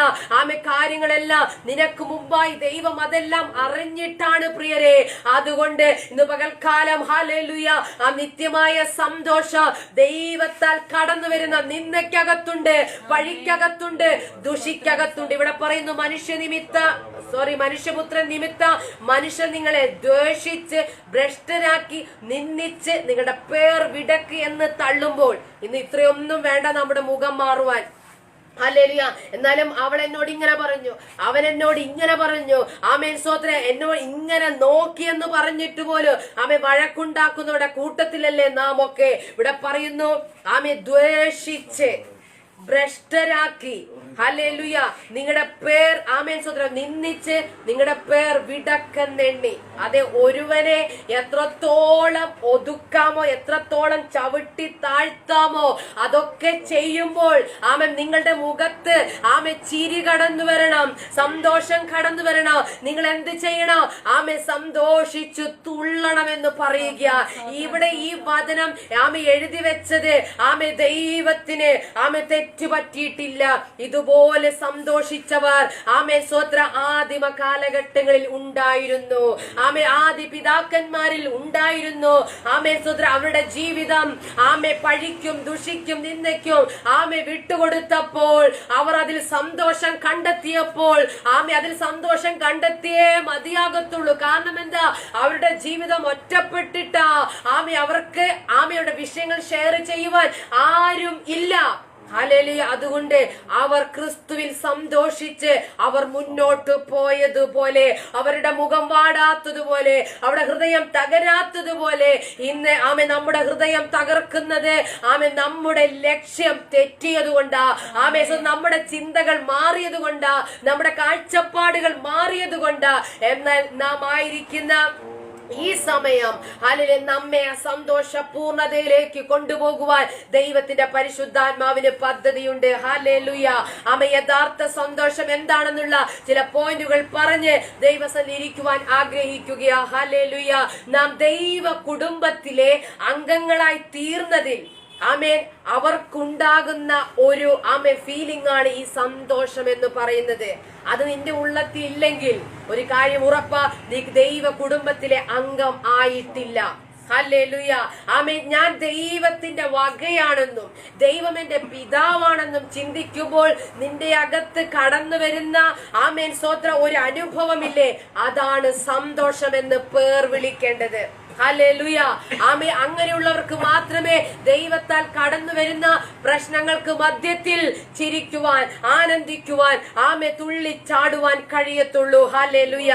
കാര്യങ്ങളെല്ലാം നിനക്ക് മുമ്പായി ദൈവം അതെല്ലാം അറിഞ്ഞിട്ടാണ് പ്രിയരെ. അതുകൊണ്ട് ഇന്ന് പകൽക്കാലം ഹല്ലേലൂയ ആ നിത്യമായ സന്തോഷം ദൈവത്താൽ കടന്നു വരുന്ന നിന്ദയ്ക്കകത്തുണ്ട്, പഴിക്കകത്തുണ്ട്, ദുഷിക്കകത്തുണ്ട്. ഇവിടെ പറയുന്നു മനുഷ്യപുത്രൻ നിമിത്തം മനുഷ്യൻ നിങ്ങളെ ദ്വേഷിച്ച് ഭ്രഷ്ടരാക്കി നിന്ദിച്ച് നിങ്ങളുടെ പേർ വിടക്ക് എന്ന് തള്ളുമ്പോൾ ഇന്ന് ഇത്രയൊന്നും വേണ്ട നമ്മുടെ മുഖം മാറുവാൻ. ഹല്ലേലൂയ. എന്നാലും അവൻ എന്നോട് ഇങ്ങനെ പറഞ്ഞു, ആമേൻ സ്തോത്രം, എന്നോട് ഇങ്ങനെ നോക്കിയെന്ന് പറഞ്ഞിട്ട് പോലും ആമേ വഴക്കുണ്ടാക്കുന്നവരുടെ കൂട്ടത്തിലല്ലേ നാം ഒക്കെ. ഇവിടെ പറയുന്നു ആമേ ദ്വേഷിച്ച് ഭ്രഷ്ടരാക്കി ഹല്ലേലൂയ നിങ്ങളുടെ പേർ ആമേൻ സ്തോത്രം നിന്ദിച്ച് നിങ്ങളുടെ പേർ വിടക്കെന്നെണ്ണി. അതെ, ഒരുവനെ എത്രത്തോളം ഒതുക്കാമോ, എത്രത്തോളം ചവിട്ടി താഴ്ത്താമോ അതൊക്കെ ചെയ്യുമ്പോൾ ആമേൻ നിങ്ങളുടെ മുഖത്ത് ആമേ ചിരി കടന്നു വരണം, സന്തോഷം കടന്നു വരണം. നിങ്ങൾ എന്ത് ചെയ്യണം? ആമേ സന്തോഷിച്ചു തുള്ളണമെന്ന് പറയുക. ഇവിടെ ഈ വചനം ആമേ എഴുതി വെച്ചത് ആമേ ദൈവത്തിന് ആമേ തെറ്റുപറ്റിയിട്ടില്ല. ഇതുപോലെ സന്തോഷിച്ചവർ ആമേ സ്വത്ര ആദിമ കാലഘട്ടങ്ങളിൽ ഉണ്ടായിരുന്നു. ആമേ ആദി പിതാക്കന്മാരിൽ ഉണ്ടായിരുന്നു. ആമേ സ്വത്ര അവരുടെ ജീവിതം ആമേ പഴിക്കും ദുഷിക്കും നിന്ദയ്ക്കും ആമേ വിട്ടുകൊടുത്തപ്പോൾ, അവർ അതിൽ സന്തോഷം കണ്ടെത്തിയപ്പോൾ ആമേ അതിൽ സന്തോഷം കണ്ടെത്തിയേ മതിയാകത്തുള്ളൂ. കാരണം എന്താ? അവരുടെ ജീവിതം ഒറ്റപ്പെട്ടിട്ടാ ആമേ അവർക്ക് ആമയുടെ വിഷയങ്ങൾ ഷെയർ ചെയ്യുവാൻ ആരും ഇല്ല. ഹല്ലേലൂയ. അതുകൊണ്ട് അവർ ക്രിസ്തുവിൽ സന്തോഷിച്ച് അവർ മുന്നോട്ട് പോയതുപോലെ, അവരുടെ മുഖം വാടാത്തതുപോലെ, അവരുടെ ഹൃദയം തകരാത്തതുപോലെ ഇന്ന് ആമേ നമ്മുടെ ഹൃദയം തകർക്കുന്നത് ആമേ നമ്മുടെ ലക്ഷ്യം തെറ്റിയത് കൊണ്ടാ, ആമേ നമ്മുടെ ചിന്തകൾ മാറിയത് കൊണ്ടാ, നമ്മുടെ കാഴ്ചപ്പാടുകൾ മാറിയത് കൊണ്ടാ. എന്നാൽ നാം ആയിരിക്കുന്ന ഈ സമയം ഹല്ലേലൂയ നമ്മെ സന്തോഷ പൂർണ്ണതയിലേക്ക് കൊണ്ടുപോകുവാൻ ദൈവത്തിന്റെ പരിശുദ്ധാത്മാവിന് പദ്ധതിയുണ്ട്. ഹല്ലേലൂയ. ആമേ യഥാർത്ഥ സന്തോഷം എന്താണെന്നുള്ള ചില പോയിന്റുകൾ പറഞ്ഞ് ദൈവസന്നിധിയിൽ ഇരിക്കുവാൻ ആഗ്രഹിക്കുകയാ. ഹല്ലേലൂയ. നാം ദൈവ കുടുംബത്തിലെ അംഗങ്ങളായി തീർന്നതിൽ ആമേൻ അവർക്കുണ്ടാകുന്ന ഒരു ഫീലിംഗ് ആണ് ഈ സന്തോഷം എന്ന് പറയുന്നത്. അത് നിന്റെ ഉള്ളത്തിൽ ഇല്ലെങ്കിൽ ഒരു കാര്യം ഉറപ്പാ, നീ ദൈവ കുടുംബത്തിലെ അംഗം ആയിട്ടില്ല. ഹല്ലേലൂയ. ആമേൻ. ഞാൻ ദൈവത്തിന്റെ വകയാണെന്നും ദൈവം എന്റെ പിതാവാണെന്നും ചിന്തിക്കുമ്പോൾ നിന്റെ അകത്ത് കടന്നു വരുന്ന ആമേൻ സ്തോത്ര ഒരു അനുഭവമില്ലേ, അതാണ് സന്തോഷമെന്ന് പേർ വിളിക്കേണ്ടത്. ഹല്ലേലൂയ. ആമേ. അങ്ങനെയുള്ളവർക്ക് മാത്രമേ ദൈവത്താൽ കടന്നു വരുന്ന പ്രശ്നങ്ങൾക്ക് മധ്യത്തിൽ ചിരിക്കുവാൻ, ആനന്ദിക്കുവാൻ, ആമേ തുള്ളിച്ചാടുവാൻ കഴിയത്തുള്ളൂ. ഹല്ലേലൂയ.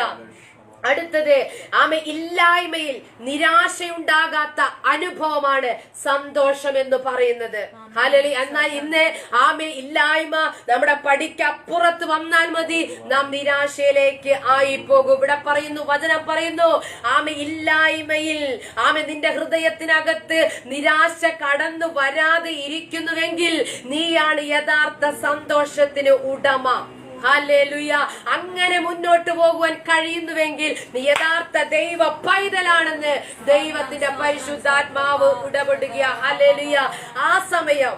അടുത്തത് ആമേ ഇല്ലായ്മയിൽ നിരാശയുണ്ടാകാത്ത അനുഭവമാണ് സന്തോഷം എന്ന് പറയുന്നത്. ഹല്ലേലൂയ. എന്നാൽ ഇന്ന് ആമേ ഇല്ലായ്മ നമ്മുടെ പടിക്കപ്പുറത്ത് വന്നാൽ മതി, നാം നിരാശയിലേക്ക് ആയിപ്പോകും. ഇവിടെ പറയുന്നു, വചനം പറയുന്നു, ആമേ ഇല്ലായ്മയിൽ ആമേ നിന്റെ ഹൃദയത്തിനകത്ത് നിരാശ കടന്നു വരാതെ ഇരിക്കുന്നുവെങ്കിൽ നീയാണ് യഥാർത്ഥ സന്തോഷത്തിന് ഉടമ. ഹല്ലേലൂയ. അങ്ങനെ മുന്നോട്ട് പോകുവാൻ കഴിയുന്നുവെങ്കിൽ നീ യഥാർത്ഥ ദൈവ പൈതലാണെന്ന് ദൈവത്തിന്റെ പരിശുദ്ധാത്മാവ് ഇടപെടുക. ഹല്ലേലൂയ. ആ സമയം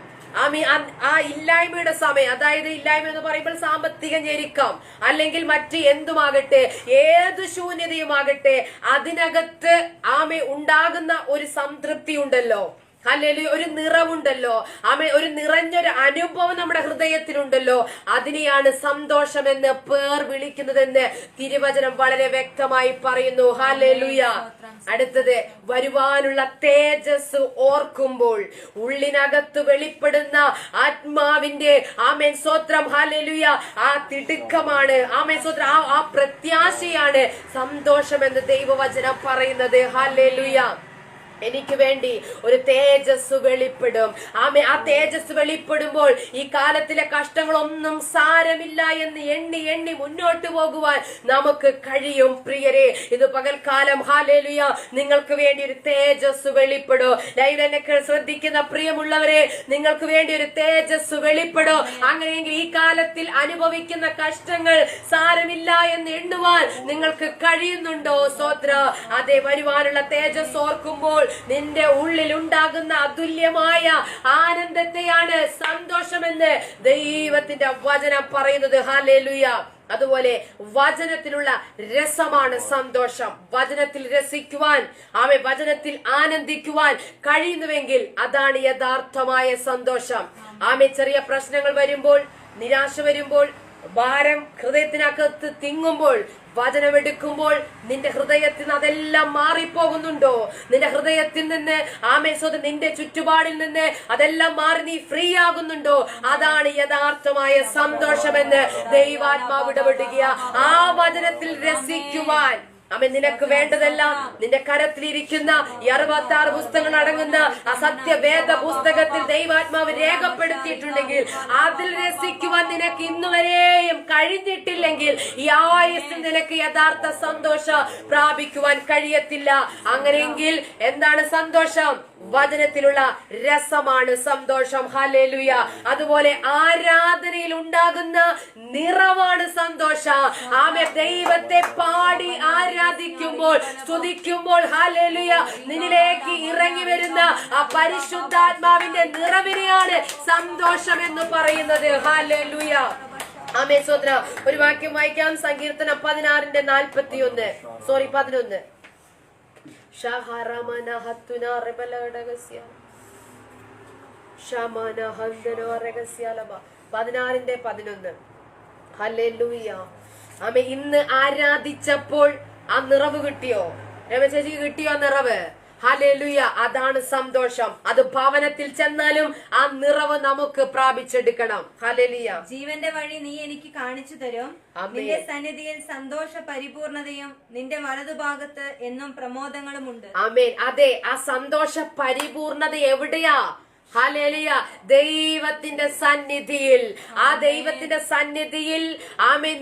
ആ ഇല്ലായ്മയുടെ സമയം, അതായത് ഇല്ലായ്മ എന്ന് പറയുമ്പോൾ സാമ്പത്തിക ഞെരുക്കം അല്ലെങ്കിൽ മറ്റ് എന്തുമാകട്ടെ, ഏത് ശൂന്യതയുമാകട്ടെ, അതിനകത്ത് ഉണ്ടാകുന്ന ഒരു സംതൃപ്തി ഉണ്ടല്ലോ. ഹല്ലേലൂയ. ഒരു നിറവുണ്ടല്ലോ, ഒരു നിറഞ്ഞൊരു അനുഭവം നമ്മുടെ ഹൃദയത്തിലുണ്ടല്ലോ. അതിനെയാണ് സന്തോഷമെന്ന് പേർ വിളിക്കുന്നതെന്ന് തിരുവചനം വളരെ വ്യക്തമായി പറയുന്നു. ഹല്ലേലൂയ. അടുത്തത്, വരുവാനുള്ള തേജസ് ഓർക്കുമ്പോൾ ഉള്ളിനകത്ത് വെളിപ്പെടുന്ന ആത്മാവിന്റെ ആമേൻ സ്തോത്രം ഹല്ലേലൂയ ആ തിടുക്കമാണ്, ആമേൻ സ്തോത്രം ആ പ്രത്യാശയാണ് സന്തോഷമെന്ന് ദൈവവചനം പറയുന്നത്. ഹല്ലേലൂയ. എനിക്ക് വേണ്ടി ഒരു തേജസ് വെളിപ്പെടും. ആ തേജസ് വെളിപ്പെടുമ്പോൾ ഈ കാലത്തിലെ കഷ്ടങ്ങളൊന്നും സാരമില്ല എന്ന് എണ്ണി എണ്ണി മുന്നോട്ട് പോകുവാൻ നമുക്ക് കഴിയും. പ്രിയരെ, ഇത് പകൽക്കാലം ഹല്ലേലൂയ നിങ്ങൾക്ക് വേണ്ടി ഒരു തേജസ് വെളിപ്പെടും. ലൈവ് എന്നെ ശ്രദ്ധിക്കുന്ന പ്രിയമുള്ളവരെ, നിങ്ങൾക്ക് വേണ്ടി ഒരു തേജസ് വെളിപ്പെടും. അങ്ങനെയെങ്കിൽ ഈ കാലത്തിൽ അനുഭവിക്കുന്ന കഷ്ടങ്ങൾ സാരമില്ല എന്ന് എണ്ണുവാൻ നിങ്ങൾക്ക് കഴിയുന്നുണ്ടോ? സ്തോത്രം. അതേ, വരുവാനുള്ള തേജസ് ഓർക്കുമ്പോൾ നിന്റെ ഉള്ളിൽ ഉണ്ടാകുന്ന അതുല്യമായ ആനന്ദത്തെയാണ് സന്തോഷമെന്ന് ദൈവത്തിന്റെ വചനം പറയുന്നത്. ഹല്ലേലൂയ. അതുപോലെ വചനത്തിലുള്ള രസമാണ് സന്തോഷം. വചനത്തിൽ രസിക്കുവാൻ, വചനത്തിൽ ആനന്ദിക്കുവാൻ കഴിയുന്നുവെങ്കിൽ അതാണ് യഥാർത്ഥമായ സന്തോഷം. ചെറിയ പ്രശ്നങ്ങൾ വരുമ്പോൾ, നിരാശ വരുമ്പോൾ, ഭാരം ഹൃദയത്തിനകത്ത് തിങ്ങുമ്പോൾ, വചനമെടുക്കുമ്പോൾ നിന്റെ ഹൃദയത്തിൽ നിന്ന് അതെല്ലാം മാറിപ്പോകുന്നുണ്ടോ? നിന്റെ ഹൃദയത്തിൽ നിന്ന് നിന്റെ ചുറ്റുപാടിൽ നിന്ന് അതെല്ലാം മാറി നീ ഫ്രീ ആകുന്നുണ്ടോ? അതാണ് യഥാർത്ഥമായ സന്തോഷമെന്ന് ദൈവാത്മാവ് ഇടപെടുക. ആ വചനത്തിൽ രസിക്കുവാൻ നിനക്ക് വേണ്ടതെല്ലാം നിന്റെ കരത്തിലിരിക്കുന്ന 66 പുസ്തകങ്ങൾ അടങ്ങുന്ന ആ സത്യവേദ പുസ്തകത്തിൽ ദൈവാത്മാവ് രേഖപ്പെടുത്തിയിട്ടുണ്ടെങ്കിൽ അതിൽ രസിക്കുവാൻ നിനക്ക് ഇന്നുവരെയും കഴിഞ്ഞിട്ടില്ലെങ്കിൽ ഈ ആയുസ്സിൽ നിനക്ക് യഥാർത്ഥ സന്തോഷം പ്രാപിക്കുവാൻ കഴിയത്തില്ല. അങ്ങനെയെങ്കിൽ എന്താണ് സന്തോഷം? വചനത്തിലുള്ള രസമാണ് സന്തോഷം. ഹല്ലേലൂയ. അതുപോലെ ആരാധനയിൽ ഉണ്ടാകുന്ന നിറവാണ് സന്തോഷം. ദൈവത്തെ പാടി ആരാധിക്കുമ്പോൾ, സ്തുതിക്കുമ്പോൾ, ഹല്ലേലൂയ, നിന്നിലേക്ക് ഇറങ്ങി വരുന്ന ആ പരിശുദ്ധാത്മാവിന്റെ നിറവിനെയാണ് സന്തോഷം എന്ന് പറയുന്നത്. ഹല്ലേലൂയ. സ്വോത്ര. ഒരു വാക്യം വായിക്കാം. സങ്കീർത്തനം 16:41. 11. 16:11. ഹല്ലേലൂയ. ഇന്ന് ആരാധിച്ചപ്പോൾ ആ നിറവ് കിട്ടിയോ? രമചേച്ചിക്ക് കിട്ടിയോ നിറവ്? ഹല്ലേലൂയ. അതാണ് സന്തോഷം. അത് ഭവനത്തിൽ ചെന്നാലും ആ നിറവ് നമുക്ക് പ്രാപിച്ചെടുക്കണം. ഹല്ലേലൂയ. ജീവന്റെ വഴി നീ എനിക്ക് കാണിച്ചു തരും. നിന്റെ സന്നിധിയിൽ സന്തോഷ പരിപൂർണതയും നിന്റെ വലതുഭാഗത്ത് എന്നും പ്രമോദങ്ങളും ഉണ്ട്. ആമേൻ. അതെ, ആ സന്തോഷ പരിപൂർണത എവിടെയാ? ഹല്ലേലൂയ. ദൈവത്തിന്റെ സന്നിധിയിൽ. ആ ദൈവത്തിന്റെ സന്നിധിയിൽ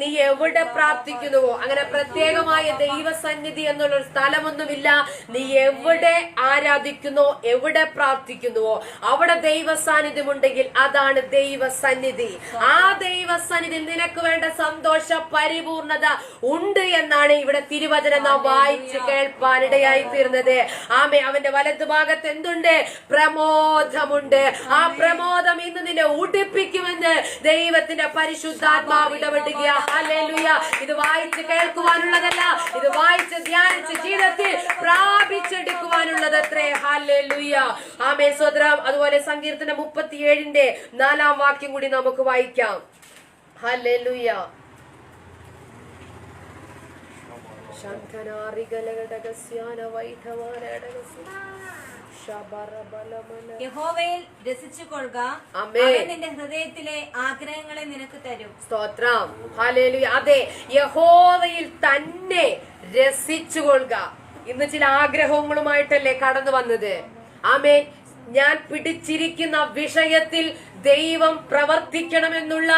നീ എവിടെ പ്രാർത്ഥിക്കുന്നുവോ, അങ്ങനെ പ്രത്യേകമായ ദൈവസന്നിധി എന്നുള്ള സ്ഥലമൊന്നുമില്ല. നീ എവിടെ ആരാധിക്കുന്നോ, എവിടെ പ്രാർത്ഥിക്കുന്നുവോ അവിടെ ദൈവ സാന്നിധ്യം ഉണ്ടെങ്കിൽ അതാണ് ദൈവസന്നിധി. ആ ദൈവസന്നിധിയിൽ നിനക്ക് വേണ്ട സന്തോഷ പരിപൂർണത ഉണ്ട് എന്നാണ് ഇവിടെ തിരുവചനം നാം വായിച്ച് കേൾപ്പാനിടയായി തീർന്നത്. അവന്റെ വലതുഭാഗത്ത് എന്തുണ്ട്? പ്രമോദമുണ്ട്. ആ പ്രമോദം ഇന്ന് നിന്നെ ഉടിപ്പിക്കുമെന്ന് ദൈവത്തിന്റെ പരിശുദ്ധാത്മാവ് ഇടപെടുക. ഹല്ലേലൂയ. ഇത് വായിച്ച് കേൾക്കുവാനുള്ളതല്ല, ഇത് വായിച്ച് ധ്യാനിച്ച് ജീവിതത്തിൽ പ്രാപിച്ചെടുക്കുവാനുള്ളതത്രേ. ഹല്ലേലൂയ. സ്വോത്രം. അതുപോലെ സങ്കീർത്തനം 37:4 വാക്യം കൂടി നമുക്ക് വായിക്കാം. ഹല്ലേലൂയ. യഹോവയിൽ രസിച്ചുകൊള്ളുക, അവൻ നിന്റെ ഹൃദയത്തിലെ ആഗ്രഹങ്ങളെ നിനക്ക് തരും. സ്തോത്രം. ഹല്ലേലൂയ. അതെ, യഹോവയിൽ തന്നെ രസിച്ചുകൊള്ളുക. ഇന്ന് ചില ആഗ്രഹങ്ങളുമായിട്ടല്ലേ കടന്നു വന്നത്. ആമേൻ. ഞാൻ പിടിച്ചിരിക്കുന്ന വിഷയത്തിൽ ദൈവം പ്രവർത്തിക്കണമെന്നുള്ള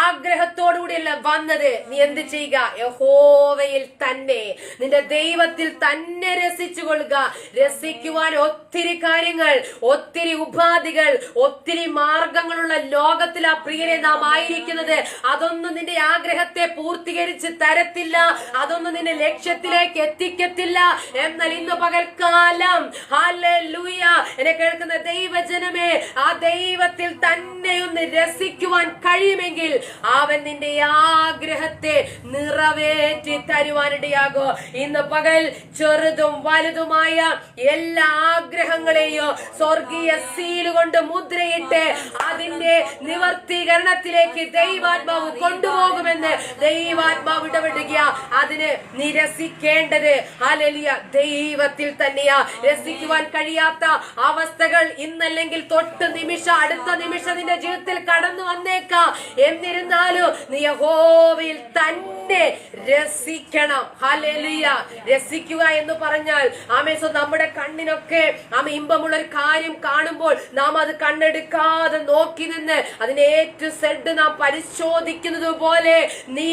ആഗ്രഹത്തോടുകൂടിയല്ല വന്നത്. നീ എന്ത് ചെയ്യുക? യഹോവയിൽ തന്നെ, നിന്റെ ദൈവത്തിൽ തന്നെ രസിച്ചുകൊള്ളുക. രസിക്കുവാൻ ഒത്തിരി കാര്യങ്ങൾ, ഒത്തിരി ഉപാധികൾ, ഒത്തിരി മാർഗങ്ങളുള്ള ലോകത്തിൽ ആ പ്രിയരെ നാം ആയിരിക്കുന്നത്. അതൊന്നും നിന്റെ ആഗ്രഹത്തെ പൂർത്തീകരിച്ച് തരത്തില്ല, അതൊന്നും നിന്റെ ലക്ഷ്യത്തിലേക്ക് എത്തിക്കത്തില്ല. എന്നാൽ ഇന്ന് പകൽക്കാലം ഹല്ലേലൂയ എന്നെ കേൾക്കുന്ന ദൈവജനമേ, ആ ദൈവത്തിൽ തന്നെ ഒന്ന് രസിക്കുവാൻ കഴിയുമെങ്കിൽ അവൻ നിന്റെ ആഗ്രഹത്തെ നിറവേറ്റി തരുവാനിടയാകോ. ഇന്ന് പകൽ ചെറുതും വലുതുമായ എല്ലാ ആഗ്രഹങ്ങളെയും സ്വർഗീയ സീല് കൊണ്ട് മുദ്രയിട്ട് അതിന്റെ നിവർത്തീകരണത്തിലേക്ക് ദൈവാത്മാവ് കൊണ്ടുപോകുമെന്ന് ദൈവാത്മാവ് ഇടപെടുക. അതിന് നിരസിക്കേണ്ടത് ഹല്ലേലൂയ ദൈവത്തിൽ തന്നെയാ. രസിക്കുവാൻ കഴിയാത്ത അവസ്ഥകൾ ഇന്നല്ലെങ്കിൽ തൊട്ട് നിമിഷം, അടുത്ത നിമിഷം നിന്റെ ജീവിതത്തിൽ കടന്നു വന്നേക്കാം. എന്നിരുന്നാലും നീ യഹോവയിൽ തന്നെ രസിക്കണം. ഹല്ലേലൂയ. രസിക്കുക എന്ന് പറഞ്ഞാൽ നമ്മുടെ കണ്ണിനൊക്കെ ഇമ്പമുള്ള ഒരു കാര്യം കാണുമ്പോൾ നാം അത് കണ്ണെടുക്കാതെ നോക്കി നിന്ന് അതിനെ ഏറ്റവും സെഡ് നാം പരിശോധിക്കുന്നത് പോലെ നീ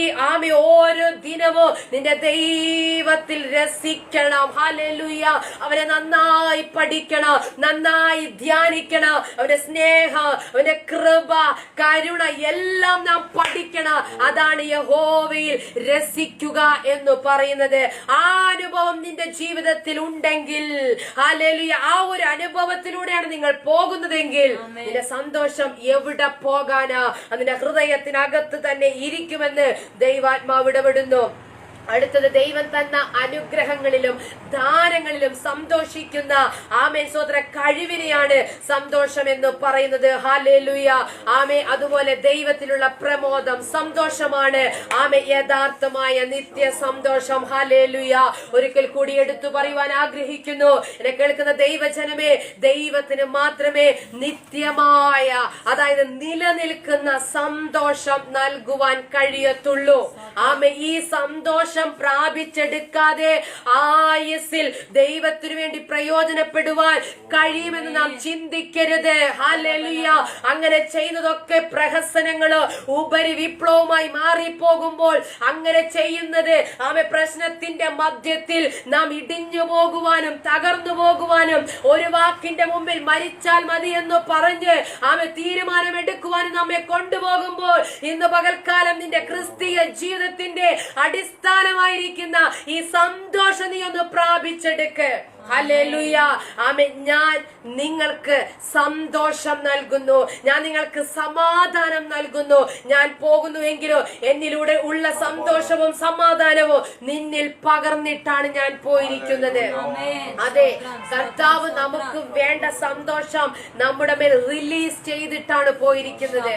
ഓരോ ദിനവും നിന്റെ ദൈവത്തിൽ രസിക്കണം. ഹല്ലേലൂയ. അവനെ നന്നായി പഠിക്കണം, നന്നായി ധ്യാനിക്കണം. അവന്റെ സ്നേഹം, അവന്റെ അവന്റെ കൃപ, കരുണ എല്ലാം നാം പഠിക്കണം. അതാണ് യഹോവയിൽ രസിക്കുക എന്ന് പറയുന്നത്. ആ അനുഭവം നിന്റെ ജീവിതത്തിൽ ഉണ്ടെങ്കിൽ, ഹല്ലേലൂയ, ആ ഒരു അനുഭവത്തിലൂടെയാണ് നിങ്ങൾ പോകുന്നതെങ്കിൽ നിന്റെ സന്തോഷം എവിടെ പോകാനാ? അതിന്റെ ഹൃദയത്തിനകത്ത് തന്നെ ഇരിക്കുമെന്ന് ദൈവാത്മാവ് ഇടപെടുന്നു. അടുത്തത്, ദൈവം തന്ന അനുഗ്രഹങ്ങളിലും ദാനങ്ങളിലും സന്തോഷിക്കുന്ന ആമേൻ സഹോദര കഴിവിനെയാണ് സന്തോഷം എന്ന് പറയുന്നത്. ഹല്ലേലൂയ, ആമേ. അതുപോലെ ദൈവത്തിലുള്ള പ്രമോദം, സന്തോഷമാണ് ആമേ യഥാർത്ഥമായ നിത്യ സന്തോഷം. ഹല്ലേലൂയ. ഒരിക്കൽ കൂടി എടുത്തു പറയുവാൻ ആഗ്രഹിക്കുന്നു, എന്നെ കേൾക്കുന്ന ദൈവജനമേ, ദൈവത്തിന് മാത്രമേ നിത്യമായ, അതായത് നിലനിൽക്കുന്ന സന്തോഷം നൽകുവാൻ കഴിയത്തുള്ളൂ. ആമേ. ഈ സന്തോഷം പ്രാപിച്ചെടുക്കാതെ ആയുസ്സിൽ ദൈവത്തിനു വേണ്ടി പ്രയോജനപ്പെടുവാൻ കഴിയുമെന്ന് നാം ചിന്തിക്കരുത്. ഹല്ലേലൂയ. അങ്ങനെ ചെയ്യുന്നതൊക്കെ പ്രഹസനങ്ങള്, ഉപരി വിപ്ലവമായി മാറിപ്പോകുമ്പോൾ അങ്ങനെ ചെയ്യുന്നത് ആമേ പ്രശ്നത്തിന്റെ മധ്യത്തിൽ നാം ഇടിഞ്ഞു പോകുവാനും തകർന്നു പോകുവാനും, ഒരു വാക്കിന്റെ മുമ്പിൽ മരിച്ചാൽ മതി എന്ന് പറഞ്ഞ് ആമേ തീരുമാനമെടുക്കുവാനും നമ്മെ കൊണ്ടുപോകുമ്പോൾ, ഇന്ന് പകൽക്കാലം നിന്റെ ക്രിസ്തീയ ജീവിതത്തിന്റെ അടിസ്ഥാനമായിരിക്കുന്ന ഈ സന്തോഷം നീ ഒന്ന് പ്രാപിച്ചെടുക്ക്. ഹല്ലേലൂയ. ആമേൻ. ഞാൻ നിങ്ങൾക്ക് സന്തോഷം നൽകുന്നു, ഞാൻ നിങ്ങൾക്ക് സമാധാനം നൽകുന്നു. ഞാൻ പോകുന്നുവെങ്കിലോ എന്നിലൂടെ ഉള്ള സന്തോഷവും സമാധാനവും നിന്നിൽ പകർന്നിട്ടാണ് ഞാൻ പോയിരിക്കുന്നത്. അതെ, കർത്താവ് നമുക്ക് വേണ്ട സന്തോഷം നമ്മുടെ മേൽ റിലീസ് ചെയ്തിട്ടാണ് പോയിരിക്കുന്നത്.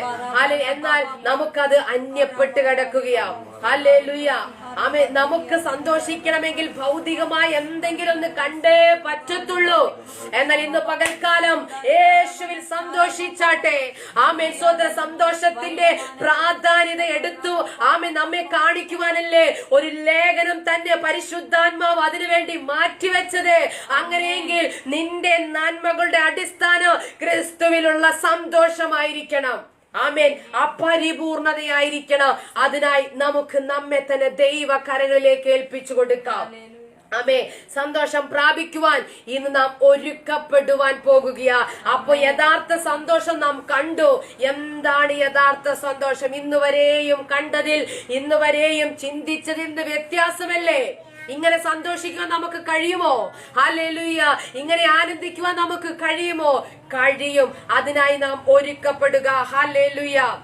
എന്നാൽ നമുക്കത് അന്യപ്പെട്ട് കിടക്കുകയാണ്. ഹല്ലേലൂയ. ആമേൻ. നമുക്ക് സന്തോഷിക്കണമെങ്കിൽ ഭൗതികമായ എന്തെങ്കിലും ഒന്ന് കണ്ടേ പറ്റത്തുള്ളൂ. എന്നാൽ ഇന്ന് പകൽക്കാലം യേശുവിൽ സന്തോഷിച്ചാട്ടെ. ആമേൻ. സ്വന്തം സന്തോഷത്തിന്റെ പ്രാധാന്യത എടുത്തു ആമേൻ നമ്മെ കാണിക്കുവാനല്ലേ ഒരു ലേഖനം തന്നെ പരിശുദ്ധാത്മാവ് അതിനുവേണ്ടി മാറ്റിവെച്ചത്. അങ്ങനെയെങ്കിൽ നിന്റെ നന്മകളുടെ അടിസ്ഥാനം ക്രിസ്തുവിലുള്ള സന്തോഷമായിരിക്കണം. ആമേൻ. അപരിപൂർണതയായിരിക്കണം. അതിനായി നമുക്ക് നമ്മെ തന്നെ ദൈവകരങ്ങളിലേക്ക് ഏൽപ്പിച്ചു കൊടുക്കാം. ആമേ. സന്തോഷം പ്രാപിക്കുവാൻ ഇന്ന് നാം ഒരുക്കപ്പെടുവാൻ പോകുകയാ. അപ്പൊ യഥാർത്ഥ സന്തോഷം നാം കണ്ടു. എന്താണ് യഥാർത്ഥ സന്തോഷം? ഇന്നുവരെയും കണ്ടതിൽ, ഇന്നുവരെയും ചിന്തിച്ചതിൽ നിന്ന് വ്യത്യാസമല്ലേ? ഇങ്ങനെ സന്തോഷിക്കുവാൻ നമുക്ക് കഴിയുമോ? ഹല്ലേലൂയ. ഇങ്ങനെ ആനന്ദിക്കുവാൻ നമുക്ക് കഴിയുമോ? കഴിയും. അതിനായി നാം ഒരുക്കപ്പെടുക. ഹല്ലേലൂയ.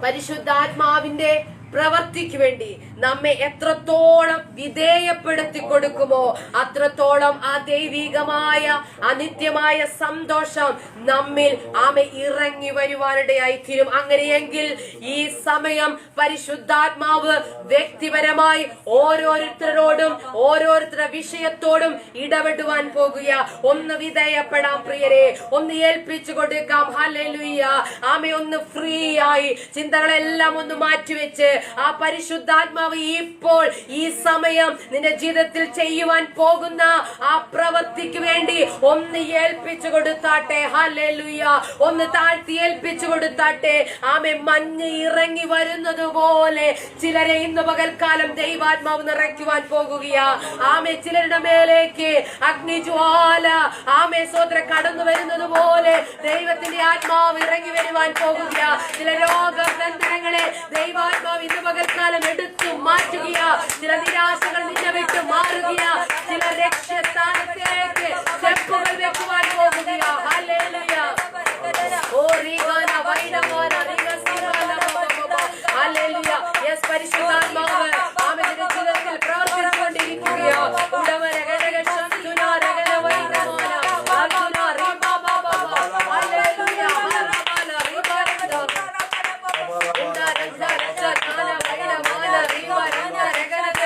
പരിശുദ്ധാത്മാവിന്റെ പ്രവർത്തിക്ക് വേണ്ടി നമ്മെ എത്രത്തോളം വിധേയപ്പെടുത്തി കൊടുക്കുമോ അത്രത്തോളം ആ ദൈവികമായ അനിത്യമായ സന്തോഷം നമ്മിൽ ആമെ ഇറങ്ങി വരുവാനിടയായി തീരും. അങ്ങനെയെങ്കിൽ ഈ സമയം പരിശുദ്ധാത്മാവ് വ്യക്തിപരമായി ഓരോരുത്തരോടും ഓരോരുത്തരുടെ വിഷയത്തോടും ഇടപെടുവാൻ പോകുക. ഒന്ന് വിധേയപ്പെടാം പ്രിയരെ, ഒന്ന് ഏൽപ്പിച്ചു കൊടുക്കാം. ഹല്ലേലൂയ. ആമെ. ഒന്ന് ഫ്രീ ആയി ചിന്തകളെല്ലാം ഒന്ന് മാറ്റിവെച്ച് ആ പരിശുദ്ധാത്മാവ് ഇപ്പോൾ ഈ സമയം നിന്റെ ജീവിതത്തിൽ ചെയ്യുവാൻ പോകുന്ന ആ പ്രവൃത്തിക്ക് വേണ്ടി ഒന്ന് ഏൽപ്പിച്ചു കൊടുത്താട്ടെ. ഹല്ലേലൂയ. ഒന്ന് താഴ്ത്തി ഏൽപ്പിച്ചു കൊടുത്താട്ടെ. ആമേ. മഞ്ഞ് ഇറങ്ങി വരുന്നത് പോലെ ചിലരെ ഇന്ന് പകൽക്കാലം ദൈവാത്മാവ് നിറയ്ക്കുവാൻ പോകുകയാ. ആമേ. ചിലരുടെ മേലേക്ക് അഗ്നിജ്വാല ആമേ സ്വോത്ര കടന്നു വരുന്നത് പോലെ ദൈവത്തിന്റെ ആത്മാവ് ഇറങ്ങി വരുവാൻ പോകുകയാ. ചില രോഗബന്ധനങ്ങളെ ദൈവാത്മാവ് ഇന്ന് പകൽക്കാലം എടുത്തു മാറ്റുകയാ. ചില നിരാശകൾ നിന്നെ വിട്ട് മാറുകയാ. ചില ലക്ഷ്യസ്ഥാനത്തേക്ക് സ്റ്റെപ്പുകൾ വെക്കുവാൻ പോകുകയാ. ഹല്ലേലൂയ. ഓ റീഗാന വൈഡമാന റിഗസിറാന ബബബബ. ഹല്ലേലൂയ. യെസ്, പരിശുദ്ധാത്മാവ് ആമേന്റെ ജീവിതത്തിൽ പ്രവർത്തിച്ചുകൊണ്ടിരിക്കുകയാ. ഉടമരഗടക ശംസുന രഗന വൈഡമാന അർജുന റിബബബബ. ഹല്ലേലൂയ. ഹല്ലേലൂയ. റിബാരഗ ഉണ്ടരഗ ചതന വൈഡമാന റിബാരഗ രഗനദ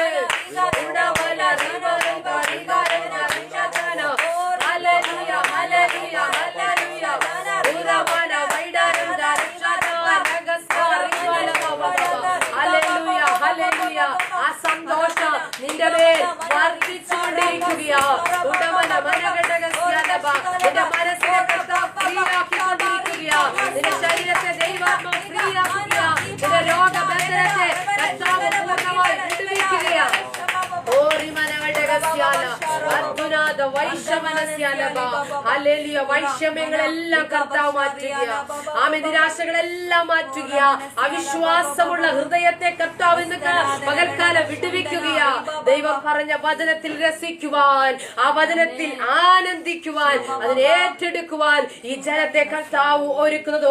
ഉണ്ടമല റിബാരഗ റിബാരഗ ചതന. ഹല്ലേലൂയ. ഹല്ലേലൂയ. ഹല്ലേലൂയ. ഉടമല വൈഡരഗ ചതന രഗസ്താരിബല ബബബബ. ഹല്ലേലൂയ. ഹല്ലേലൂയ. ആ സന്തോഷം നിന്റെ മേൽ വർദ്ധിച്ചുകൊണ്ടിരിക്കുകയാ. ഉടമല മനഗടകസ്യാലബ. നിന്റെ മനസ്സിനെ കർത്താവ് ഫ്രീയാക്കിക്കൊണ്ടിരിക്കുകയാ. നിന്റെ ശരീരത്തെ ദൈവാത്മാവ് ഫ്രീയാക്കുകയാ. നിന്റെ രോഗബന്ധനത്തെ കർത്താവ് പൂർണ്ണമായി വിടുവിക്കുകയാ. ഓറിമനഗടകസ്യാല അർജുനാദ വൈഷമ്യങ്ങളെല്ലാം കർത്താവ് മാറ്റുക. ആമേൻ. നിരാശകളെല്ലാം മാറ്റുക. അവിശ്വാസമുള്ള ഹൃദയത്തെ കർത്താവ് ഇന്ന് പകൽക്കാലം വിടുവിക്കുകയാ. ദൈവം പറഞ്ഞ വചനത്തിൽ രസിക്കുവാൻ, ആ വചനത്തിൽ ആനന്ദിക്കുവാൻ, അതിനെ ഏറ്റെടുക്കുവാൻ ഈ ജനത്തെ കർത്താവ് ഒരുക്കുന്നത്.